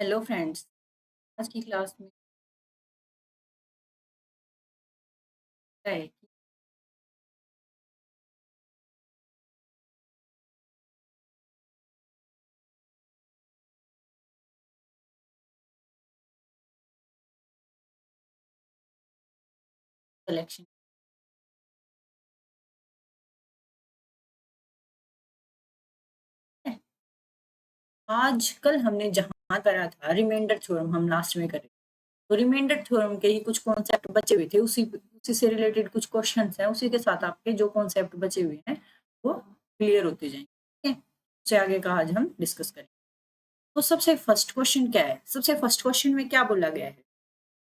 Hello friends. आज की class में क्या है कि सिलेक्शन है। आजकल हमने जहाँ करा था रिमाइंडर थ्योरम हम लास्ट में करें, तो रिमाइंडर थ्योरम के ही कुछ कॉन्सेप्ट बचे हुए थे, उसी से रिलेटेड कुछ क्वेश्चंस हैं, उसी के साथ आपके जो कॉन्सेप्ट बचे हुए हैं वो क्लियर होते जाएंगे। ठीक है, उससे आगे का आज हम डिस्कस करें। तो सबसे फर्स्ट क्वेश्चन क्या है? सबसे फर्स्ट क्वेश्चन में क्या बोला गया है?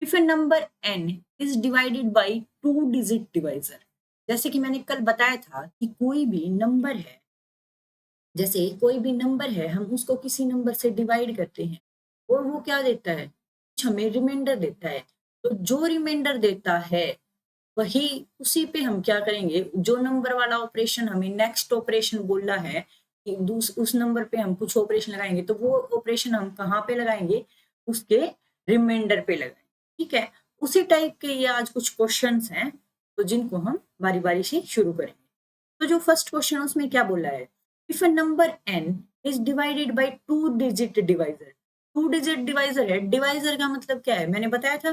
If A number n is divided by two digit divisor. जैसे कि मैंने कल बताया था कि कोई भी नंबर है, जैसे कोई भी नंबर है हम उसको किसी नंबर से डिवाइड करते हैं और वो क्या देता है, कुछ हमें रिमाइंडर देता है। तो जो रिमाइंडर देता है वही, उसी पे हम क्या करेंगे, जो नंबर वाला ऑपरेशन हमें नेक्स्ट ऑपरेशन बोला है कि उस नंबर पे हम कुछ ऑपरेशन लगाएंगे, तो वो ऑपरेशन हम कहाँ पे लगाएंगे, उसके रिमाइंडर पे लगाएंगे। ठीक है, उसी टाइप के ये आज कुछ क्वेश्चंस हैं, तो जिनको हम बारी बारी से शुरू करेंगे। तो जो फर्स्ट क्वेश्चन उसमें क्या बोला है, if a number n is divided by two digit divisor. Two digit divisor है, डिवाइजर का मतलब क्या है मैंने बताया था,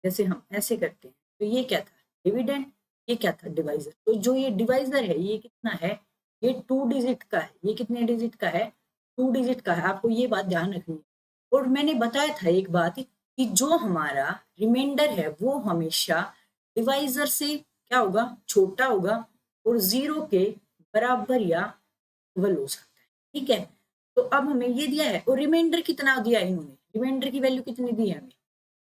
जैसे हम ऐसे करते हैं तो ये क्या था, डिविडेंड, ये क्या था, डिवाइजर। तो जो ये डिवाइजर है ये कितना है, ये टू डिजिट का है। ये कितने डिजिट का है, टू डिजिट का है। आपको ये बात ध्यान रखनी है। और मैंने बताया था एक बात कि जो हमारा रिमाइंडर है वो हमेशा डिवाइजर से क्या होगा, छोटा होगा और जीरो के बराबर या इक्वल हो सकता है। ठीक है, तो अब हमें ये दिया है और रिमाइंडर कितना दिया है इन्होंने, रिमाइंडर की वैल्यू कितनी दी है हमें,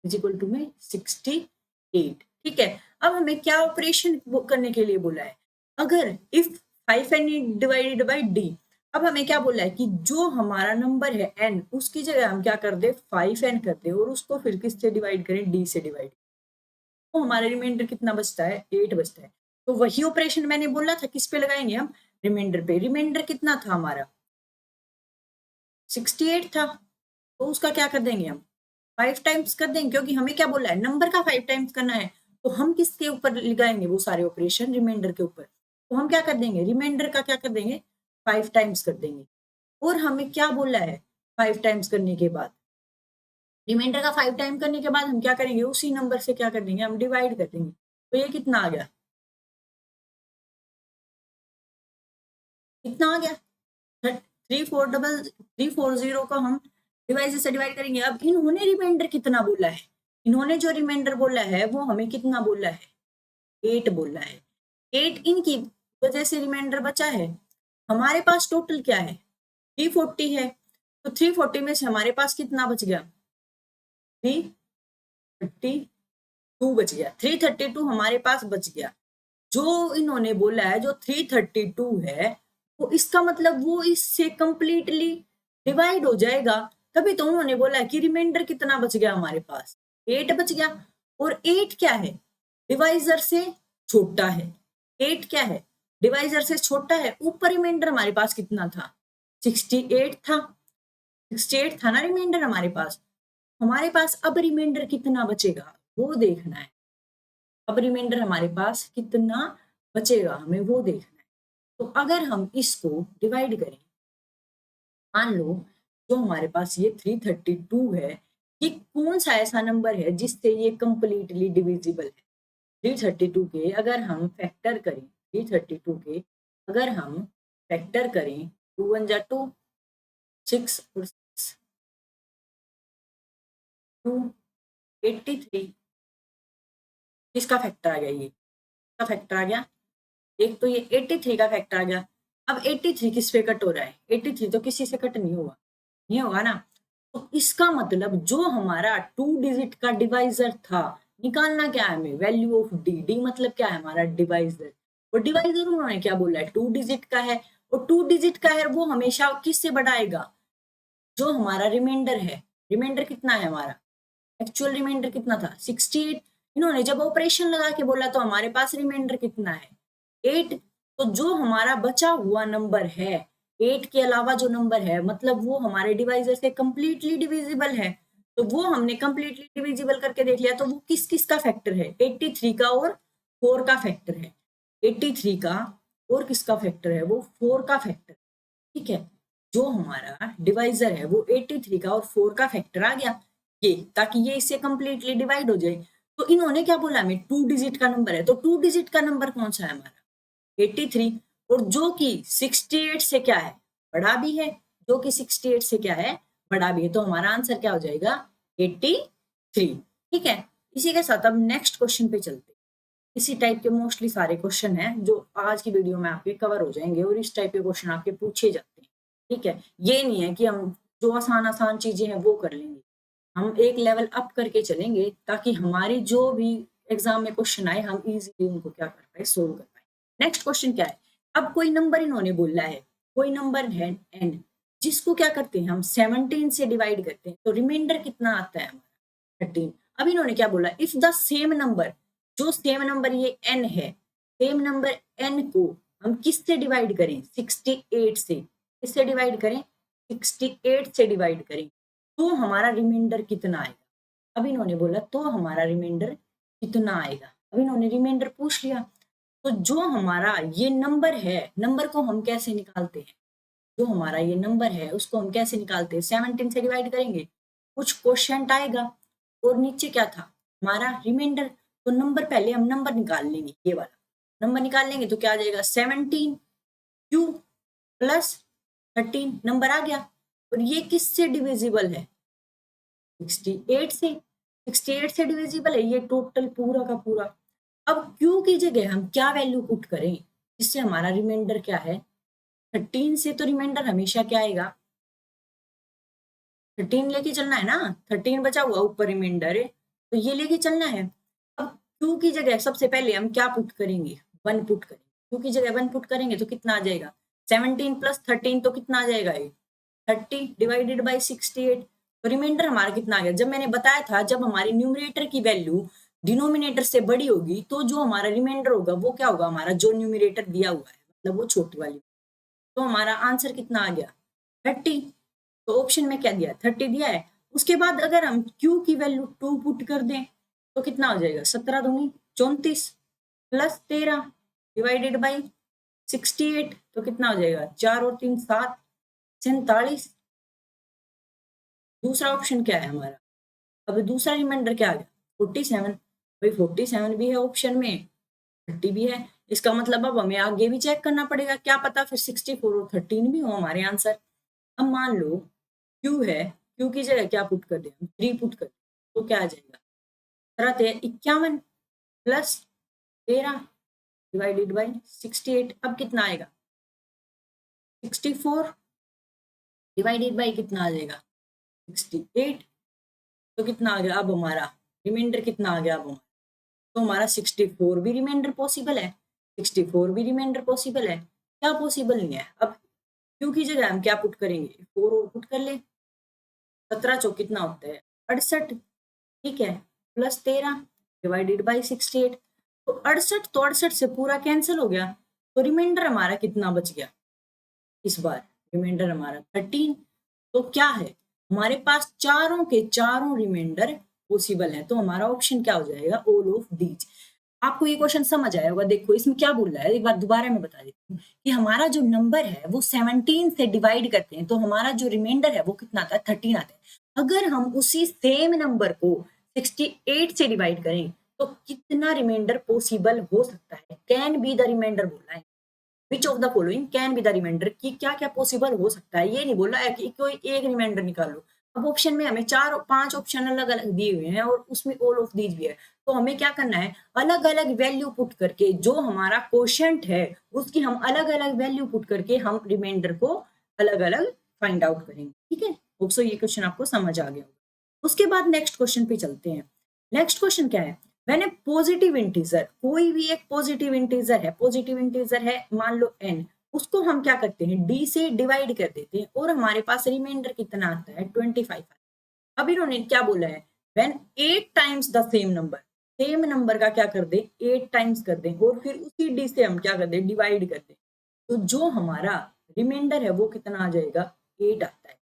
इज इक्वल टू में 68। ठीक है, अब हमें क्या ऑपरेशन करने के लिए बोला है, अगर if 5n divided by D. अब हमें क्या बोला है कि जो हमारा नंबर है n, उसकी जगह हम क्या कर दे, 5n कर दे और उसको फिर किससे डिवाइड करें, d से डिवाइड। तो हमारा रिमाइंडर कितना बचता है, 8 बचता है। तो वही ऑपरेशन मैंने बोला था किस पे लगाएंगे हम, रिमाइंडर पे। रिमाइंडर कितना था हमारा, 68 था, तो उसका क्या कर देंगे हम, 5 टाइम्स कर देंगे, क्योंकि हमें क्या बोला है, नंबर का 5 टाइम्स करना है। तो हम किसके ऊपर लगाएंगे वो सारे ऑपरेशन, रिमाइंडर के ऊपर। तो हम क्या कर देंगे, रिमाइंडर का क्या कर देंगे, 5 टाइम्स कर देंगे। और हमें क्या बोला है, 5 टाइम्स करने के बाद, रिमाइंडर का 5 टाइम करने के बाद हम क्या करेंगे, उसी नंबर से क्या कर देंगे, हम डिवाइड कर देंगे। तो ये कितना आ गया, कितना आ गया, 340 को हम डिवाइस से डिवाइड करेंगे। अब इन्होंने रिमाइंडर कितना बोला है, इन्होंने जो रिमाइंडर बोला है वो हमें कितना बोला है, 8 बोला है। 8 इनकी वजह से रिमाइंडर बचा है। हमारे पास टोटल क्या है, 340 है। तो 340 में से हमारे पास कितना बच गया, 332 बच गया। 332 हमारे पास बच गया। जो इन्होंने बोला है जो 332 है, वो इसका मतलब वो इससे कंप्लीटली डिवाइड हो जाएगा। तभी तो उन्होंने बोला है कि रिमाइंडर कितना बच गया हमारे पास, 8 बच गया। और 8 क्या है, डिवाइजर से छोटा है। 8 क्या है, डिवाइजर से छोटा है। ऊपर रिमाइंडर हमारे पास कितना था, 68 था। 68 था ना रिमाइंडर हमारे पास। हमारे पास अब रिमाइंडर कितना बचेगा वो देखना है। अब रिमाइंडर हमारे पास कितना बचेगा हमें वो देखना है। तो अगर हम इसको डिवाइड करें, मान लो जो हमारे पास ये 332 है, ये कौन सा ऐसा नंबर है जिससे ये कंप्लीटली डिविजिबल है। 332 के अगर हम फैक्टर करें, 332 के अगर हम फैक्टर करें, 2 1 जा 2, 6 और 6 2 83। किसका फैक्टर आ गया, ये का फैक्टर आ गया। एक तो ये 83 का फैक्टर आ गया। अब 83 किस पे कट हो रहा है, 83 तो किसी से कट नहीं हुआ, नहीं होगा ना। तो इसका मतलब जो हमारा टू डिजिट का डिवाइजर था, निकालना क्या है हमें, वैल्यू ऑफ डी। डी मतलब क्या है, हमारा डिवाइजर। और डिवाइजर उन्होंने क्या बोला है, टू डिजिट का है। और टू डिजिट का है वो हमेशा किससे बढ़ाएगा, जो हमारा रिमाइंडर है। रिमाइंडर कितना है हमारा, एक्चुअल रिमाइंडर कितना था, 68। इन्होंने जब ऑपरेशन लगा के बोला तो हमारे पास रिमाइंडर कितना है, 8। तो जो हमारा बचा हुआ नंबर है 8 के अलावा जो नंबर है मतलब वो हमारे डिवाइजर से कंप्लीटली डिविजिबल है, तो वो हमने कंप्लीटली डिविजिबल करके देख लिया। तो वो किस किस का फैक्टर है? 83 का और 4 का फैक्टर है। 83 का और किसका फैक्टर है? वो 4 का फैक्टर। ठीक है, जो हमारा डिवाइजर है वो 83 का और 4 का फैक्टर आ गया ये, ताकि ये इससे कंप्लीटली डिवाइड हो जाए। तो इन्होंने क्या बोला हमें? 2 डिजिट का नंबर है, तो 2 डिजिट का नंबर कौन सा है हमारा? 83, और जो कि 68 से क्या है? बड़ा भी है। जो कि 68 से क्या है? बड़ा भी है। तो हमारा आंसर क्या हो जाएगा? 83। ठीक है, इसी के साथ अब नेक्स्ट क्वेश्चन पे चलते हैं। इसी टाइप के मोस्टली सारे क्वेश्चन हैं जो आज की वीडियो में आपके कवर हो जाएंगे, और इस टाइप के क्वेश्चन आपके पूछे जाते हैं। ठीक है, ये नहीं है कि हम जो आसान आसान चीजें हैं वो कर लेंगे, हम एक लेवल अप करके चलेंगे ताकि हमारी जो भी एग्जाम में क्वेश्चन आए हम इजीली उनको क्या कर पाए? सोल्व कर पाए। नेक्स्ट क्वेश्चन क्या है? अब कोई नंबर इन्होंने बोला है, कोई नंबर है n, जिसको क्या करते हैं हम 17 से डिवाइड करते हैं, तो रिमाइंडर कितना आता है हमारा? 13। अब इन्होंने क्या बोला? इफ द सेम नंबर, जो सेम नंबर ये n है, सेम नंबर n को हम किससे डिवाइड करें? 68 से। किससे डिवाइड करें? 68 से डिवाइड करें, तो हमारा रिमाइंडर कितना आएगा? अब इन्होंने बोला तो हमारा रिमाइंडर कितना आएगा? अब इन्होंने रिमाइंडर पूछ लिया, तो जो हमारा ये नंबर है, नंबर को हम कैसे निकालते हैं? जो हमारा ये नंबर है उसको हम कैसे निकालते हैं? 17 से डिवाइड करेंगे, कुछ क्वोशिएंट आएगा, और नीचे क्या था? हमारा रिमाइंडर। तो नंबर पहले हम नंबर निकाल लेंगे, ये वाला नंबर निकाल लेंगे तो क्या आ जाएगा? 17 क्यू प्लस 13 नंबर आ गया। और ये किससे डिविजिबल है? 68 से। 68 से डिविजिबल है ये टोटल पूरा का पूरा। अब क्यू की जगह हम क्या वैल्यू पुट करें जिससे हमारा रिमाइंडर क्या है? 13 से तो रिमाइंडर हमेशा क्या आएगा? 13 लेके चलना है ना, 13 बचा हुआ ऊपर रिमाइंडर है, तो ये लेके चलना है। अब क्यू की जगह सबसे पहले हम क्या पुट करेंगे? 1 पुट करेंगे। क्यू की जगह 1 पुट करेंगे तो कितना आ जाएगा? 17 प्लस 13 तो कितना आ जाएगा? ये 30 डिवाइडेड बाई 68। तो रिमाइंडर हमारा कितना आ गया? जब मैंने बताया था जब हमारी न्यूमरेटर की वैल्यू डिनोमिनेटर से बड़ी होगी तो जो हमारा रिमाइंडर होगा वो क्या होगा? हमारा जो न्यूमरेटर दिया हुआ है मतलब वो छोटी वाली। तो हमारा आंसर कितना आ गया? 30। तो ऑप्शन में क्या दिया? 30 दिया है। उसके बाद अगर हम Q की वैल्यू 2 पुट कर दें तो कितना हो जाएगा? 17 दूनी 34 प्लस 13 डिवाइडेड बाई 68, तो कितना हो जाएगा? 4 और 3 7, 47। दूसरा ऑप्शन क्या है हमारा? अब दूसरा रिमाइंडर क्या आ गया? 47। भाई 47 भी है ऑप्शन में, 30 भी है, इसका मतलब अब हमें आगे भी चेक करना पड़ेगा, क्या पता फिर 64 और 13 भी हो हमारे आंसर। अब मान लो Q है, Q की जगह क्या पुट कर दें? 3 पुट कर दें तो क्या आ जाएगा? 51 प्लस 13 डिवाइडेड बाई 68। अब कितना आएगा? 64 डिवाइडेड बाई कितना आ जाएगा? 68। तो कितना आ गया अब हमारा रिमाइंडर? कितना आ गया अब हमारा? तो हमारा 64 भी रिमाइंडर पॉसिबल है, 64 भी रिमाइंडर पॉसिबल है। क्या पॉसिबल नहीं है? अब क्यू की जगह हम क्या पुट करेंगे? 4 और पुट कर ले। 17 चौक कितना होता है? 68। ठीक है, प्लस 13 डिवाइडेड बाई 68। तो 68, तो 68 से पूरा कैंसिल हो गया, तो रिमाइंडर हमारा कितना बच गया? इस बार रिमाइंडर हमारा 13। तो क्या है? हमारे पास चारों के चारों रिमाइंडर पॉसिबल है, तो हमारा ऑप्शन क्या हो जाएगा? All of these. आपको ये क्वेश्चन समझ आया होगा। देखो इसमें क्या बोल रहा है, एक बार दोबारा मैं बता देती हूँ कि हमारा जो नंबर है वो 17 से डिवाइड करते हैं तो हमारा जो रिमाइंडर है वो कितना आता है? 13 आता है। अगर हम उसी सेम नंबर को 68 से डिवाइड करें तो कितना रिमाइंडर पॉसिबल हो सकता है? कैन बी द रिमाइंडर बोला है। Which of the following can be the remainder, कि क्या क्या पॉसिबल हो सकता है, ये नहीं बोला है कि कोई एक रिमाइंडर निकालो। अब ऑप्शन में हमें 4 5 ऑप्शन अलग अलग दिए हुए हैं और उसमें ऑल ऑफ दीज भी है, तो हमें क्या करना है? अलग अलग वैल्यू पुट करके जो हमारा क्वोशिएंट है उसकी हम अलग अलग वैल्यू पुट करके हम रिमाइंडर को अलग अलग फाइंड आउट करेंगे। ठीक है, होप सो ये क्वेश्चन आपको समझ आ गया होगा। उसके बाद नेक्स्ट क्वेश्चन पे चलते हैं। नेक्स्ट क्वेश्चन क्या है? व्हेन ए पॉजिटिव इंटीजर, कोई भी एक पॉजिटिव इंटीजर है, पॉजिटिव इंटीजर है मान लो n, उसको हम क्या करते हैं? d से डिवाइड कर देते हैं और हमारे पास रिमाइंडर कितना आता है? 25। अब इन्होंने क्या बोला है? When 8 times the same number, same number का क्या कर दे? 8 टाइम्स कर दें और फिर उसी d से हम क्या कर दें? डिवाइड कर दें। तो जो हमारा रिमाइंडर है वो कितना आ जाएगा, 8 आता है।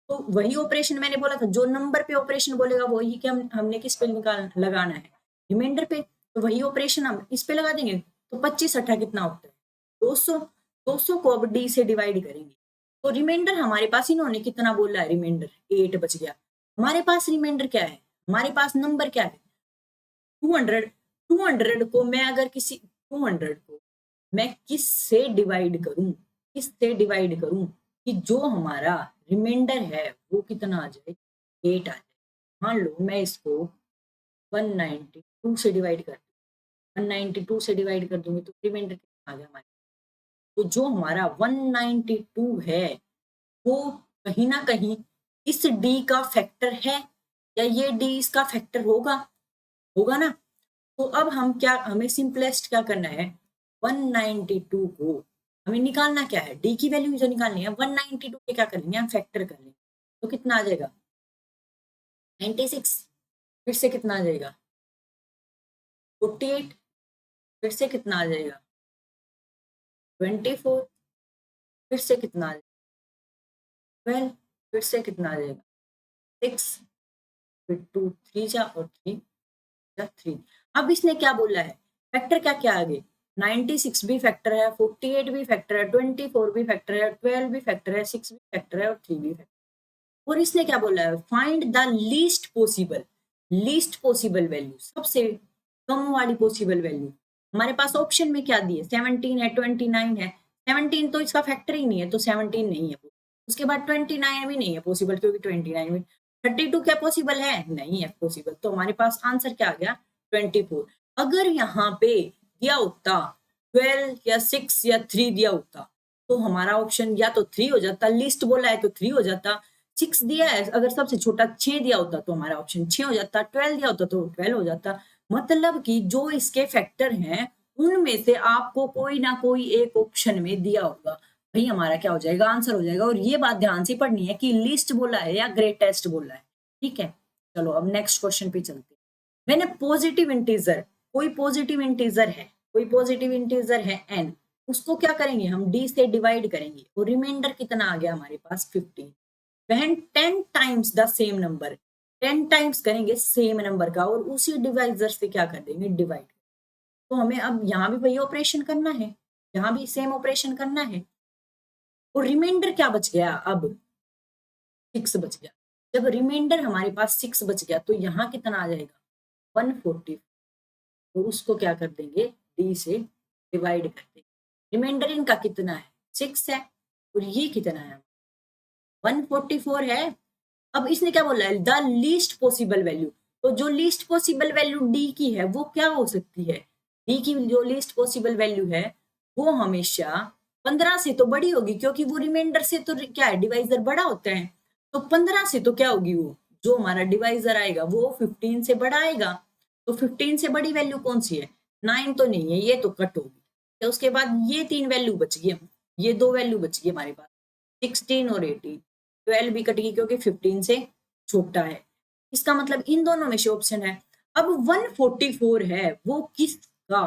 तो वही ऑपरेशन मैंने बोला था, जो नंबर पे ऑपरेशन बोलेगा वही कि हमने किस पे लगाना है, रिमाइंडर पे। तो वही ऑपरेशन हम इस पे लगा देंगे। तो 25 8 कितना होता है, 200। 200 को अब डी से डिवाइड करेंगे। तो रिमाइंडर हमारे पास इन्होंने कितना बोला है, रिमाइंडर 8 बच गया। हमारे पास रिमाइंडर क्या है, हमारे पास नंबर क्या है, 200। 200 को मैं अगर 200 को मैं किस से डिवाइड करूं, किस से डिवाइड करूं कि जो हमारा रिमाइंडर है वो कितना आ जाए, 8 आ जाए। मान लो मैं इसको 192 से डिवाइड कर, 192 से डिवाइड कर दूंगी तो रिमाइंडर कितना आ गया हमारे। तो जो हमारा 192 है वो कहीं ना कहीं इस डी का फैक्टर है, या ये डी इसका फैक्टर होगा, होगा ना। तो अब हम क्या, हमें सिंपलेस्ट क्या करना है, 192 को हमें निकालना क्या है, डी की वैल्यू जो निकालनी है, 192 के क्या करेंगे हम, फैक्टर कर लेंगे। तो कितना आ जाएगा, 96। फिर से कितना आ जाएगा, 48। फिर से कितना आ जाएगा, 24। फिर से कितना आ जाएगा, 12। फिर से कितना आ जाएगा, 6। फिर 2 3 जा और 3 जा 3। अब इसने क्या बोला है, फैक्टर क्या क्या आगे, 96 भी फैक्टर है, 48 भी फैक्टर है, 24 भी फैक्टर है, 12 भी फैक्टर है, 6 भी फैक्टर है और 3 भी फैक्टर। और इसने क्या बोला है, find the least possible value, सबसे कम वाली पॉसिबल वैल्यू। हमारे पास ऑप्शन में क्या दिए, 17 है, 29 है। 17 तो इसका फैक्टर ही नहीं है तो 17 नहीं है। उसके बाद 29 भी नहीं है पॉसिबल, क्योंकि 29 में 32 क्या पॉसिबल है, नहीं है पॉसिबल। तो हमारे पास आंसर क्या आ गया, 24। अगर यहाँ पे दिया होता 12 या 6 या 3 दिया होता तो हमारा ऑप्शन या तो 3 हो जाता, लिस्ट बोला है तो 3 हो जाता। 6 दिया है, अगर सबसे छोटा 6 दिया होता तो हमारा ऑप्शन 6 हो जाता। 12 दिया होता तो 12 हो जाता। मतलब कि जो इसके फैक्टर हैं उनमें से आपको कोई ना कोई एक ऑप्शन में दिया होगा, भाई हमारा क्या हो जाएगा, आंसर हो जाएगा। और ये बात ध्यान से पढ़नी है कि लिस्ट बोला है या ग्रेटेस्ट बोला है, ठीक है। चलो अब नेक्स्ट क्वेश्चन पे चलते हैं। मैंने पॉजिटिव इंटीजर, कोई पॉजिटिव इंटीजर है, कोई पॉजिटिव इंटीजर है n, उसको क्या करेंगे हम, d से डिवाइड करेंगे। और रिमाइंडर कितना आ गया हमारे पास, 15। वहन 10 times the same number, 10 times करेंगे सेम नंबर का और उसी डिवाइजर से क्या कर देंगे, डिवाइड। तो हमें अब यहाँ भी वही ऑपरेशन करना है, यहाँ भी सेम ऑपरेशन करना है। और रिमाइंडर क्या बच गया, अब 6 बच गया। जब रिमाइंडर हमारे पास 6 बच गया तो यहाँ कितना आ जाएगा, 140। तो उसको क्या कर देंगे, डी से डिवाइड कर देंगे। रिमाइंडर इनका कितना है, 6 है, और ये कितना है, 144 है। अब इसने क्या बोला है, द लीस्ट पॉसिबल वैल्यू। तो जो लीस्ट पॉसिबल वैल्यू डी की है वो क्या हो सकती है, डी की जो लीस्ट पॉसिबल वैल्यू है वो हमेशा 15 से तो बड़ी होगी, क्योंकि वो रिमाइंडर से तो क्या है, डिवाइजर बड़ा होता है। तो 15 से तो क्या होगी, वो जो हमारा डिवाइजर आएगा वो 15 से बड़ा आएगा। तो 15 से बड़ी वैल्यू कौन सी है, 9 तो नहीं है, ये तो कट होगी। तो उसके बाद ये 3 वैल्यू बच गई, ये 2 वैल्यू बच गई हमारे पास, 16 और 18। 12 भी कट गई क्योंकि 15 से छोटा है। इसका मतलब इन दोनों में से ऑप्शन है। अब 144 है वो किसका,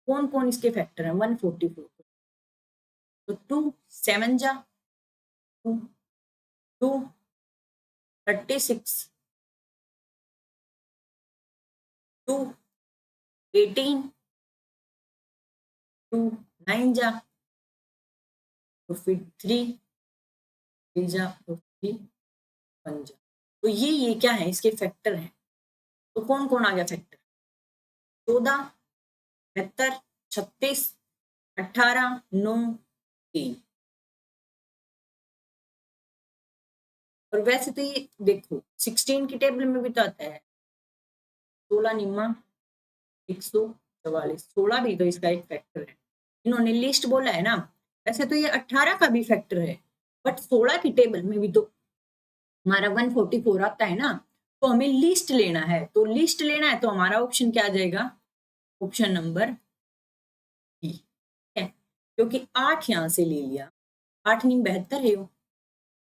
कौन कौन इसके फैक्टर है 144। तो 2 7 जा 2 2 36 2 18 2 9 जा, तो फिर 3 3 जा और 3 1 जा। तो ये क्या है, इसके फैक्टर हैं। तो कौन कौन आ गया फैक्टर, 14 72 36 18 9 3। और वैसे तो ये देखो 16 की टेबल में भी तो आता है 16 निम्मा 144, 16 भी तो इसका एक फैक्टर है। इन्होंने लिस्ट बोला है ना, वैसे तो ये 18 का भी फैक्टर है, बट 16 की टेबल में भी तो हमारा 144 आता है ना। तो हमें लिस्ट लेना है, तो लिस्ट लेना है तो हमारा ऑप्शन क्या आ जाएगा, ऑप्शन नंबर बी है। क्योंकि 8 यहाँ से ले लिया, 8 नीम 72 है,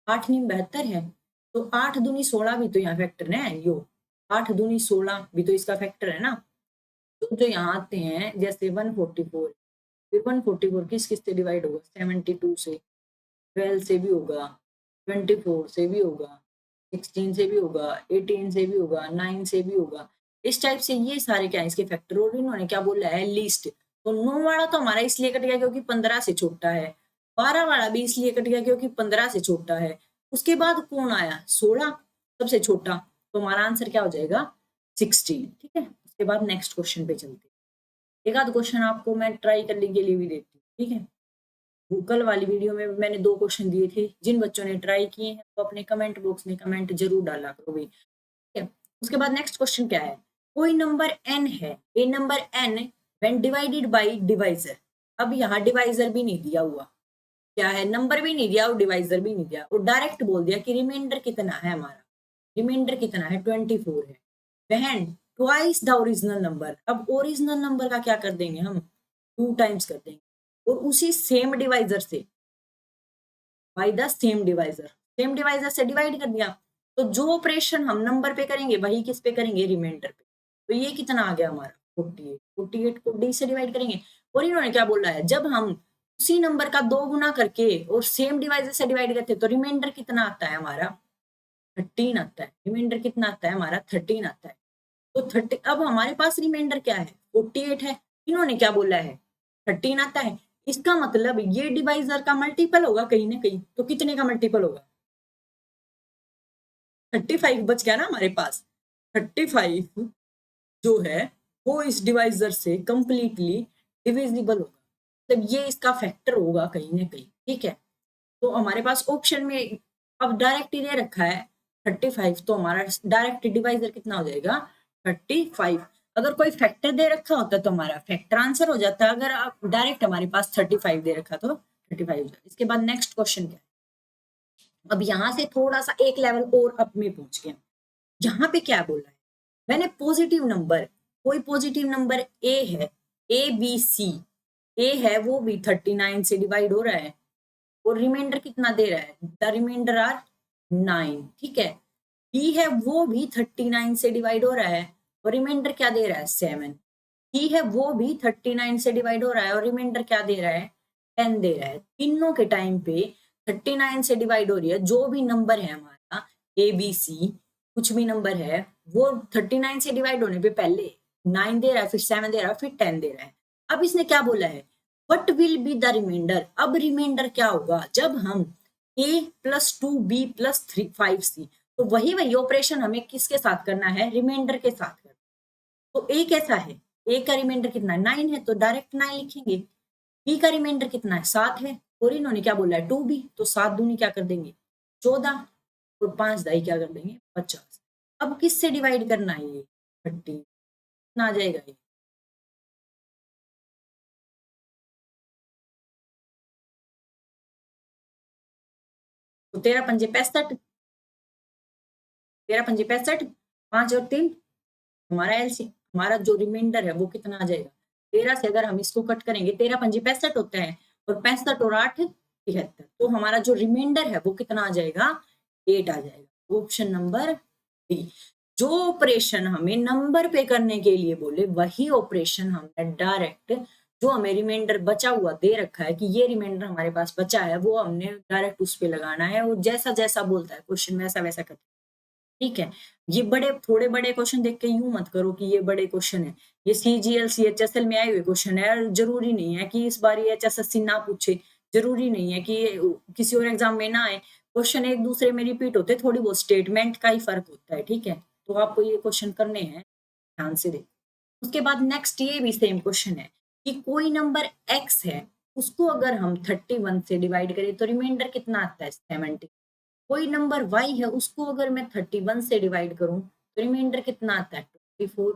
8 नीम 72 है। तो 8 दूनी 16 भी तो यहाँ फैक्टर है, यो 8 दूनी 16 भी तो इसका फैक्टर है ना। तो जो यहाँ आते हैं जैसे 144, फिर 144 किस किस से डिवाइड होगा, 72 से, 12 से भी होगा, 24 से भी होगा, 16 से भी होगा, 18 से भी होगा, 9 से भी होगा। इस टाइप से ये सारे क्या है इसके फैक्टर, और इन्होंने क्या बोला है लीस्ट। तो 9 वाला तो हमारा इसलिए कट गया क्योंकि 15 से छोटा है, 12 वाला भी इसलिए कट गया क्योंकि 15 से छोटा है। उसके बाद कौन आया 16 सबसे छोटा, तो हमारा आंसर क्या हो जाएगा 16। ठीक है, उसके बाद नेक्स्ट क्वेश्चन पे चलते हैं। एक आध क्वेश्चन आपको मैं ट्राई करने के लिए भी देती हूँ। ठीक है, कल वाली वीडियो में मैंने 2 क्वेश्चन दिए थे, जिन बच्चों ने ट्राई किए हैं वो अपने कमेंट बॉक्स में कमेंट जरूर डाला करो भाई। ठीक है, उसके बाद नेक्स्ट क्वेश्चन क्या है, कोई नंबर n है, a number n when divided by divisor. अब यहाँ डिवाइजर भी नहीं दिया हुआ, क्या है नंबर भी नहीं दिया और डिवाइजर भी नहीं दिया, और डायरेक्ट बोल दिया कि रिमाइंडर कितना है हमारा, रिमाइंडर कितना है 24 है, when twice the original number. अब ओरिजिनल नंबर का क्या कर देंगे हम 2 टाइम्स कर देंगे, और उसी सेम डिवाइजर से by the same divisor, same divisor से डिवाइड कर दिया। तो जो ऑपरेशन हम नंबर पे करेंगे वही किस पे करेंगे रिमाइंडर पे। तो ये कितना आ गया हमारा 48, 48 को d से डिवाइड करेंगे। और इन्होंने क्या बोला है, जब हम उसी नंबर का 2 गुना करके और सेम डिवाइजर से डिवाइड करते हैं तो रिमाइंडर कितना आता है हमारा 13 आता है। रिमाइंडर कितना आता है हमारा 13 आता है। तो 30, अब हमारे पास रिमाइंडर क्या है 48 है, इन्होंने क्या बोला है 13 आता है। इसका मतलब ये डिवाइजर का मल्टीपल होगा कहीं ना कहीं, तो कितने का मल्टीपल होगा 35 बच गया ना हमारे पास। 35 जो है वो इस डिवाइजर से कंप्लीटली डिविजिबल होगा, मतलब ये इसका फैक्टर होगा कहीं ना कहीं। ठीक है, तो हमारे पास ऑप्शन में अब डायरेक्ट ही दे रखा है 35, तो हमारा डायरेक्ट डिवाइजर कितना हो जाएगा 35। अगर कोई फैक्टर दे रखा होता तो हमारा फैक्टर आंसर हो जाता, अगर आप डायरेक्ट हमारे पास 35 दे रखा तो 35 हो जाता। इसके बाद नेक्स्ट क्वेश्चन क्या है, अब यहाँ से थोड़ा सा एक लेवल और अप में पहुंच गए। यहाँ पे क्या बोला है, मैंने पॉजिटिव नंबर, कोई पॉजिटिव नंबर ए है, ए बी सी, ए है वो भी 39 से डिवाइड हो रहा है, और रिमाइंडर कितना दे रहा है द रिमाइंडर आर 9। ठीक है, बी है वो भी 39 से डिवाइड हो रहा है और रिमाइंडर क्या दे रहा है 7। सी है वो भी 39 से डिवाइड हो रहा है और रिमाइंडर क्या दे रहा है 10 दे रहा है। तीनों के टाइम पे 39 से डिवाइड हो रही है, जो भी नंबर है हमारा ए बी सी कुछ भी नंबर है वो 39 से डिवाइड होने पे पहले 9 दे रहा है, फिर 7 दे रहा है, फिर 10 दे रहा है। अब इसने क्या बोला है what will be the remainder. अब रिमाइंडर क्या होगा जब हम a plus 2b plus 5c, तो वही वही ऑपरेशन हमें किसके साथ करना है रिमाइंडर के साथ करना। तो a कैसा है, a का रिमाइंडर कितना है 9 है, तो डायरेक्ट 9 लिखेंगे। b का रिमाइंडर कितना है 7 है, और इन्होंने क्या बोला है 2b, तो 7 दूनी क्या कर देंगे 14, और 5 दाई क्या कर देंगे 50। अब किससे डिवाइड करना है ये 30, कितना आ जाएगा ये तो 13 पंजे 65, 13 पंजे 65, 5 और 3 हमारा एलसी, हमारा जो रिमाइंडर है वो कितना आ जाएगा 13 से। अगर हम इसको कट करेंगे 13 पंजे 65 होता है, और 65 और 8 73, तो हमारा जो रिमाइंडर है वो कितना आ जाएगा 8 आ जाएगा। Option number D. जो ऑपरेशन हमें नंबर पे करने के लिए बोले वही ऑपरेशन हमने डायरेक्ट, जो हमें रिमाइंडर बचा हुआ दे रखा है कि ये रिमाइंडर हमारे पास बचा है, वो हमने डायरेक्ट उस पे लगाना है, और जैसा जैसा बोलता है क्वेश्चन वैसा वैसा कर। ठीक है, ये बड़े थोड़े बड़े क्वेश्चन देख के यूं मत करो कि ये बड़े क्वेश्चन है, ये सीजीएल सीएचएसएल में आए हुए क्वेश्चन है। जरूरी नहीं है कि इस बार ये एचएसएससी ना पूछे, जरूरी नहीं है कि किसी और एग्जाम में ना आए। क्वेश्चन एक दूसरे में रिपीट होते, थोड़ी बहुत स्टेटमेंट का ही फर्क होता है। ठीक है, तो आपको ये क्वेश्चन करने हैं, ध्यान से देखो। उसके बाद नेक्स्ट ये भी सेम क्वेश्चन है कि कोई नंबर एक्स है, उसको अगर हम 31 से डिवाइड करें तो रिमाइंडर कितना आता है 70। कोई नंबर y है, उसको अगर मैं 31 से डिवाइड करूं तो रिमाइंडर कितना आता है 24।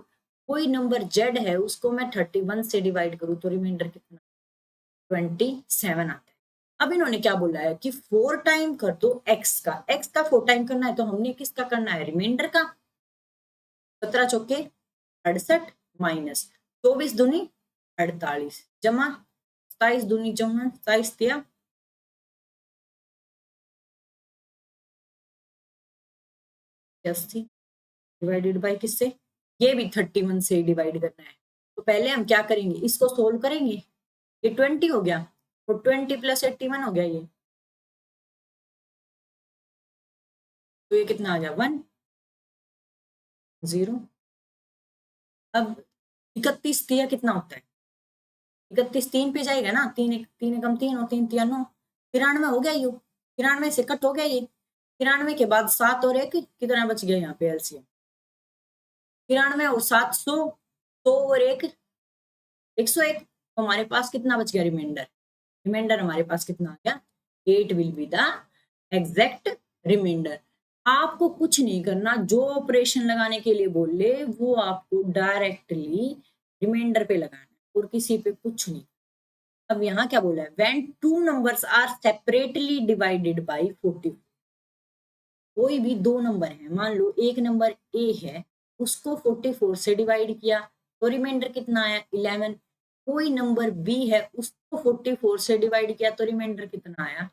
कोई नंबर z है, उसको मैं 31 से डिवाइड करूं तो रिमाइंडर कितना 27 आता है। अब इन्होंने क्या बोला है कि 4 टाइम कर दो x का 4 टाइम करना है, तो हमने किसका करना है रिमाइंडर का। 17 चौके 68 माइनस 24 दूनी 48 जमा 27 दूनी जमा 27 दिया 80 डिवाइडेड बाय किससे, ये भी 31 से डिवाइड करना है। तो पहले हम क्या करेंगे इसको सोल्व करेंगे, ये 20 हो गया और 20 प्लस 81 हो गया ये तो ये कितना आ गया 1 0। अब 31 दिया कितना होता है, 31 3 पे जाएगा ना, 3 3 एकम 3 और 3 तिया 9, 93 हो गया ये, 93 से कट हो गया ये, 93 के बाद 7 और 1 कितना बच गया यहाँ पे एलसीएम, 93 और 7 100, 100 और 1 101। तो हमारे पास कितना बच गया रिमाइंडर, रिमाइंडर हमारे पास कितना आ गया 8 will be the exact remainder. आपको कुछ नहीं करना, जो ऑपरेशन लगाने के लिए बोले वो आपको डायरेक्टली रिमाइंडर पे लगाना है और किसी पे कुछ नहीं। अब यहाँ क्या बोला है, when two numbers are separately divided by 40, कोई भी दो नंबर है, मान लो एक नंबर ए है, उसको 44 से डिवाइड किया तो रिमाइंडर कितना आया 11। कोई नंबर बी है, उसको 44 से डिवाइड किया तो रिमाइंडर कितना आया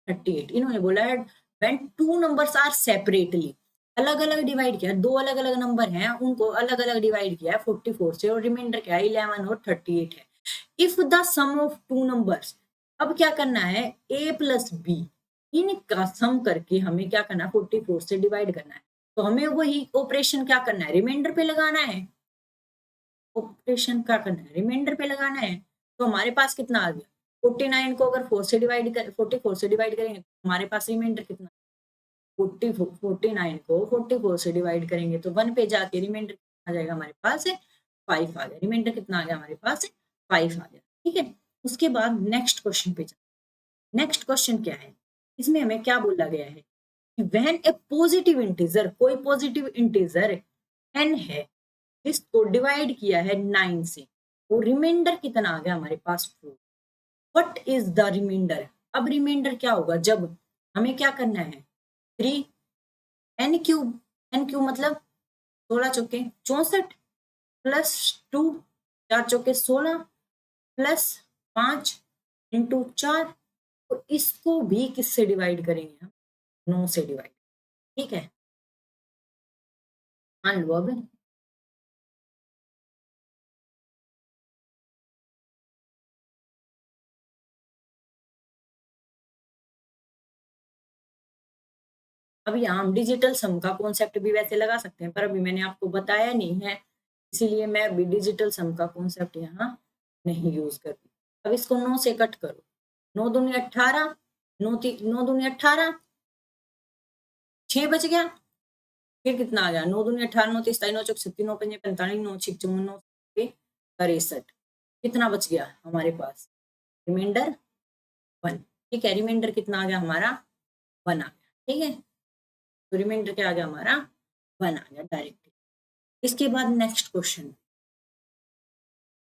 38। इन्होंने बोला है when two numbers are separately, अलग अलग डिवाइड किया, दो अलग अलग नंबर हैं उनको अलग अलग डिवाइड किया है 44 से और रिमाइंडर क्या है 11 और 38 है। If the sum of two numbers, अब क्या करना है a प्लस बी, इनका सम करके हमें क्या करना है 44 से डिवाइड करना है। तो हमें वही ऑपरेशन क्या करना है, रिमाइंडर पे लगाना है, ऑपरेशन क्या करना है रिमाइंडर पे लगाना है। तो हमारे पास कितना आ गया 49 को अगर 4 से डिवाइड कर 44 से डिवाइड करेंगे तो हमारे पास रिमाइंडर कितना 49 को 44 से डिवाइड करेंगे तो 1 पे जाके रिमाइंडर कितना आ जाएगा हमारे पास 5 आ गया, रिमाइंडर कितना आ गया हमारे पास 5 आ गया। ठीक है, उसके बाद नेक्स्ट क्वेश्चन पे जाते। नेक्स्ट क्वेश्चन क्या है, इसमें हमें क्या बोला गया है कि व्हेन ए पॉजिटिव इंटीजर, कोई पॉजिटिव इंटीजर n है जिसको डिवाइड किया है 9 से, वो रिमाइंडर कितना आ गया हमारे पास 4। व्हाट इज द रिमाइंडर, अब रिमाइंडर क्या होगा जब हमें क्या करना है 3 n क्यूब, n क्यूब मतलब 16 चौके 64 प्लस 2 4 चौके 16 प्लस 5 इंटू 4, तो इसको भी किससे डिवाइड करेंगे हम 9 से डिवाइड। ठीक है, मान लो अब अभी हम डिजिटल सम का कॉन्सेप्ट भी वैसे लगा सकते हैं, पर अभी मैंने आपको बताया नहीं है, इसीलिए मैं अभी डिजिटल सम का कॉन्सेप्ट यहाँ नहीं यूज करती। अब इसको 9 से कट करो, 9 दूनी 18, 9 दूनी 18, 6 बच गया, फिर कितना आ गया 9 दूनी 18, 9 तीस 9 चौक 36, 9 पंजे 45, 9 छिक 54, 9 63, कितना बच गया हमारे पास रिमाइंडर 1। ठीक है, रिमाइंडर कितना आ गया हमारा 1 आ गया। ठीक है, तो रिमाइंडर क्या आ गया हमारा 1 आ गया डायरेक्टली। इसके बाद नेक्स्ट क्वेश्चन,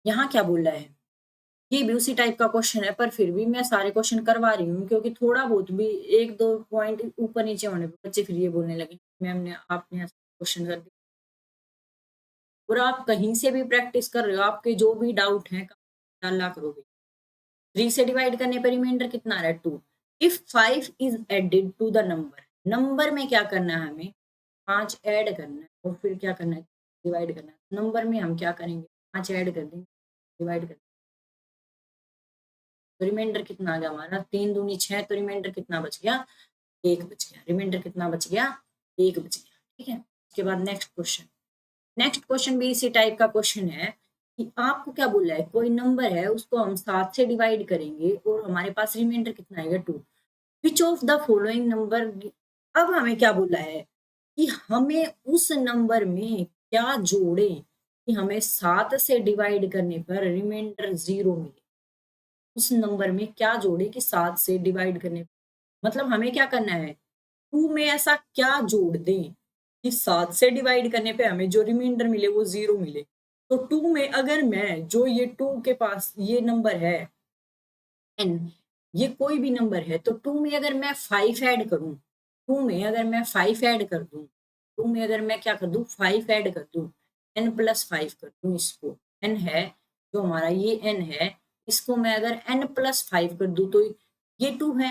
यहाँ क्या बोल रहा है, ये भी उसी टाइप का क्वेश्चन है पर फिर भी मैं सारे क्वेश्चन करवा रही हूँ क्योंकि थोड़ा बहुत भी एक दो पॉइंट ऊपर नीचे होने पे बच्चे फिर ये बोलने लगे मैम ने आपने क्वेश्चन कर दिया। और आप कहीं से भी प्रैक्टिस कर रहे हो, आपके जो भी डाउट है अल्लाह करोगे। 3 से डिवाइड करने पर रिमाइंडर कितना आ रहा है 2। If 5 is added to the number, number में क्या करना है हमें 5 ऐड करना है और फिर क्या करना है डिवाइड करना है। नंबर में हम क्या करेंगे 5 ऐड कर देंगे डिवाइड कर, तो रिमाइंडर कितना आ गया हमारा 3 दूनी 6, तो रिमाइंडर कितना बच गया 1 बच गया, रिमाइंडर कितना बच गया 1 बच गया। ठीक है, उसके बाद नेक्स्ट क्वेश्चन, नेक्स्ट क्वेश्चन भी इसी टाइप का क्वेश्चन है कि आपको क्या बोला है कोई नंबर है उसको हम 7 से डिवाइड करेंगे और हमारे पास रिमाइंडर कितना आएगा 2। विच ऑफ द फॉलोइंग नंबर, अब हमें क्या बोला है कि हमें उस नंबर में क्या जोड़े कि हमें 7 से डिवाइड करने पर रिमाइंडर 0 मिले। उस नंबर में क्या जोड़े कि 7 से डिवाइड करने, मतलब हमें क्या करना है 2 में ऐसा क्या जोड़ दें कि 7 से डिवाइड करने पे हमें जो रिमाइंडर मिले वो 0 मिले। तो 2 में अगर मैं जो ये 2 के पास ये नंबर है n, ये कोई भी नंबर है, तो 2 में अगर मैं 5 ऐड करूं, 2 में अगर मैं 5 ऐड कर दूं, 2 में अगर मैं क्या कर दूं 5 ऐड कर दूं, n प्लस 5 कर दूं, इसको n है जो हमारा ये n है, इसको मैं अगर n प्लस 5 कर दूं तो ये 2 है,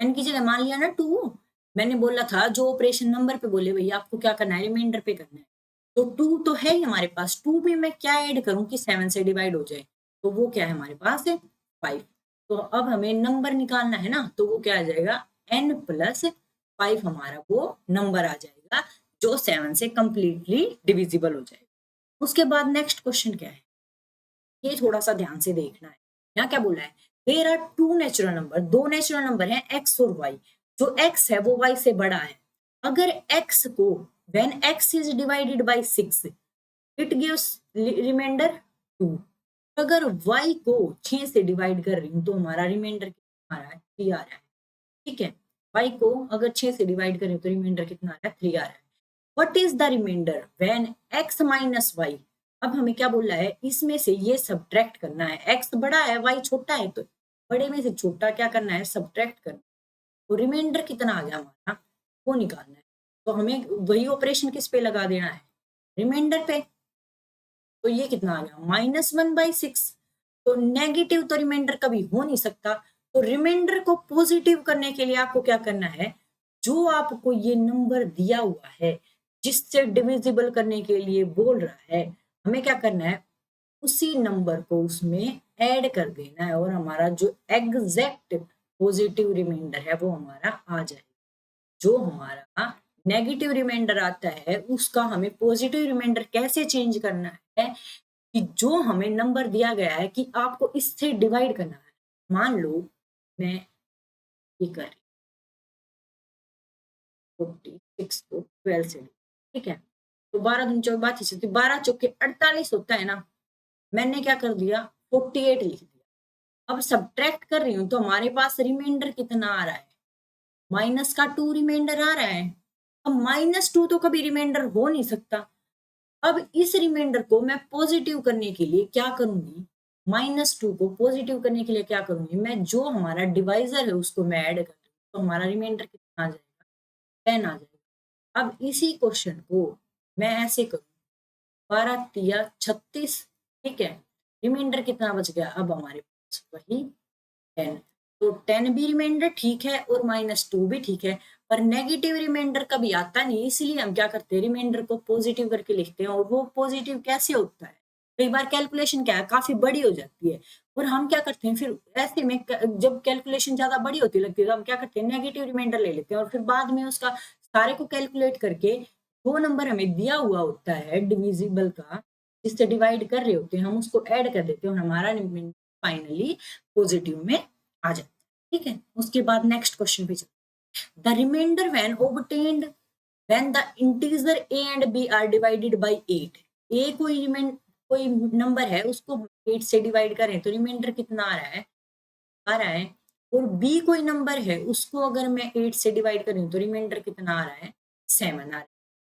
n की जगह मान लिया ना 2। मैंने बोला था जो ऑपरेशन नंबर पे बोले भैया आपको क्या करना है रिमाइंडर पे करना है, तो 2 तो है ही हमारे पास, 2 में मैं क्या ऐड करूं कि 7 से डिवाइड हो जाए, तो वो क्या है हमारे पास है 5। तो अब हमें नंबर निकालना है ना, तो वो क्या आ जाएगा n प्लस 5 हमारा वो नंबर आ जाएगा जो 7 से कंप्लीटली डिविजिबल हो जाएगा। उसके बाद नेक्स्ट क्वेश्चन क्या है, ये थोड़ा सा ध्यान से देखना है। यहाँ क्या बोला है, there are two natural number, दो नेचुरल नंबर हैं x और y। जो x है वो y से बड़ा है। अगर x को when x is divided by 6 it gives remainder 2। अगर y को 6 से डिवाइड कर रही हूँ तो हमारा रिमाइंडर कितना आ रहा है, 3 आ रहा है। ठीक है, y को अगर 6 से डिवाइड करें तो रिमाइंडर कितना आ रहा है, 3 आ रहा है। What is the remainder when x minus y। अब हमें क्या बोल रहा है, इसमें से ये सब्ट्रैक्ट करना है। x बड़ा है y छोटा है, तो बड़े में से छोटा क्या करना है, सब्ट्रैक्ट करना है। तो रिमाइंडर कितना आ गया हमारा, वो निकालना है। तो हमें वही ऑपरेशन किस पे लगा देना है, रिमाइंडर पे। तो ये कितना आ गया, -1/6। तो नेगेटिव तो रिमाइंडर कभी हो नहीं सकता। तो रिमाइंडर को पॉजिटिव करने के लिए आपको क्या करना है, जो आपको ये नंबर दिया हुआ है जिससे डिविजिबल करने के लिए बोल रहा है, हमें क्या करना है, उसी नंबर को उसमें ऐड कर देना है और हमारा जो एग्जैक्ट पॉजिटिव रिमाइंडर है वो हमारा आ जाएगा। जो हमारा नेगेटिव रिमाइंडर आता है उसका हमें पॉजिटिव रिमाइंडर कैसे चेंज करना है, कि जो हमें नंबर दिया गया है कि आपको इससे डिवाइड करना है। मान लो मैं ये कर 46 को 12 से, ठीक है, तो 12 दूनी चौके 32, 12 चौके 48 होता है ना। मैंने क्या कर दिया, 48 लिख दिया। अब सब्ट्रैक्ट कर रही हूँ तो हमारे पास रिमाइंडर कितना आ रहा है, माइनस का 2 रिमाइंडर आ रहा है। अब -2 तो कभी रिमाइंडर हो नहीं सकता। अब इस रिमाइंडर को मैं पॉजिटिव करने के लिए क्या करूंगी, -2 को पॉजिटिव करने के लिए क्या करूंगी, मैं जो हमारा डिवाइजर है उसको मैं ऐड कर दूंगी, तो हमारा रिमाइंडर कितना आ जाएगा, 10 आ जाएगा। अब इसी क्वेश्चन को मैं ऐसे करूँ, 12 तिया 36, ठीक है, रिमाइंडर कितना बच गया, अब हमारे पास वही 10। तो 10 भी रिमाइंडर ठीक है और -2 भी ठीक है, पर नेगेटिव रिमाइंडर कभी आता नहीं, इसलिए हम क्या करते हैं, रिमाइंडर को पॉजिटिव करके लिखते हैं। और वो पॉजिटिव कैसे होता है, कई बार कैलकुलेशन क्या है, काफी बड़ी हो जाती है और हम क्या करते हैं, फिर ऐसे में जब कैलकुलेशन ज्यादा बड़ी होती लगती है तो हम क्या करते हैं, नेगेटिव रिमाइंडर ले लेते हैं और फिर बाद में उसका सारे को कैलकुलेट करके जो नंबर हमें दिया हुआ होता है डिविजिबल का, जिससे डिवाइड कर रहे होते हैं, हम उसको ऐड कर देते हैं और हमारा रिमाइंडर फाइनली पॉजिटिव में आ जाता है। ठीक है, उसके बाद नेक्स्ट क्वेश्चन पे चलते हैं। The remainder when obtained when the integer a and b are divided by 8। a कोई नंबर है उसको 8 से डिवाइड करें तो रिमाइंडर कितना आ रहा है, और b कोई नंबर है उसको अगर मैं 8 से डिवाइड करूं तो रिमाइंडर कितना आ रहा है, 7 आ रहा है।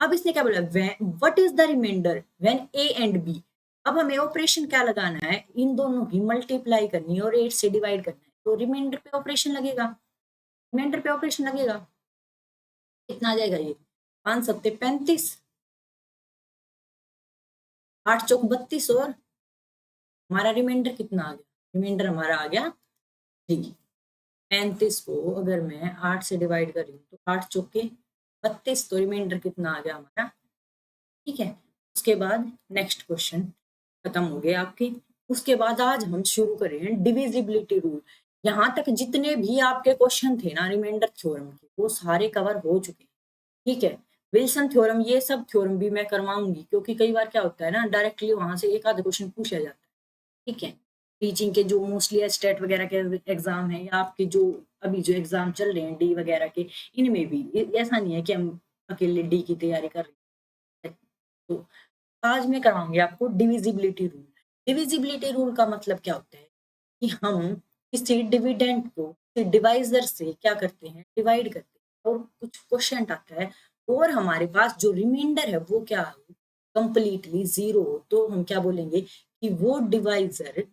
अब इसने क्या बोला, what is the remainder when a and b। अब हमें ऑपरेशन क्या लगाना है, इन दोनों की मल्टीप्लाई करनी है और 8 से डिवाइड करना है, तो रिमाइंडर पे ऑपरेशन लगेगा, रिमाइंडर पे ऑपरेशन लगेगा। कितना आ जाएगा ये, 5 सत्ते 35, 8 चौक 32 और हमारा रिमाइंडर कितना आ गया, रिमाइंडर हमारा आ गया 3। 35 को अगर मैं 8 से डिवाइड कर रही हूँ तो 8 चौके 32, तो रिमाइंडर कितना आ गया हमारा। ठीक है, उसके बाद नेक्स्ट क्वेश्चन खत्म हो गए आपके। उसके बाद आज हम शुरू कर रहे हैं डिविजिबिलिटी रूल। यहाँ तक जितने भी आपके क्वेश्चन थे ना रिमाइंडर थ्योरम के, वो सारे कवर हो चुके हैं। ठीक है, विल्सन थ्योरम, ये सब थ्योरम भी मैं करवाऊंगी, क्योंकि कई बार क्या होता है ना, डायरेक्टली वहां से एक आधा क्वेश्चन पूछा जाता है। ठीक है, टीचिंग के जो मोस्टली स्टेट वगैरह के एग्जाम है या आपके जो अभी जो एग्जाम चल रहे हैं डी वगैरह के, इनमें भी ऐसा नहीं है कि हम अकेले डी की तैयारी कर रहे हैं। तो आज मैं करवाऊंगी आपको डिविजिबिलिटी रूल। डिविजिबिलिटी रूल का मतलब क्या होता है, कि हम किसी डिविडेंड को डिवाइजर से क्या करते हैं, डिवाइड करते हैं और कुछ क्वेश्चन आता है और हमारे पास जो रिमाइंडर है वो क्या हो, कंप्लीटली जीरो हो, तो हम क्या बोलेंगे कि वो डिवाइजर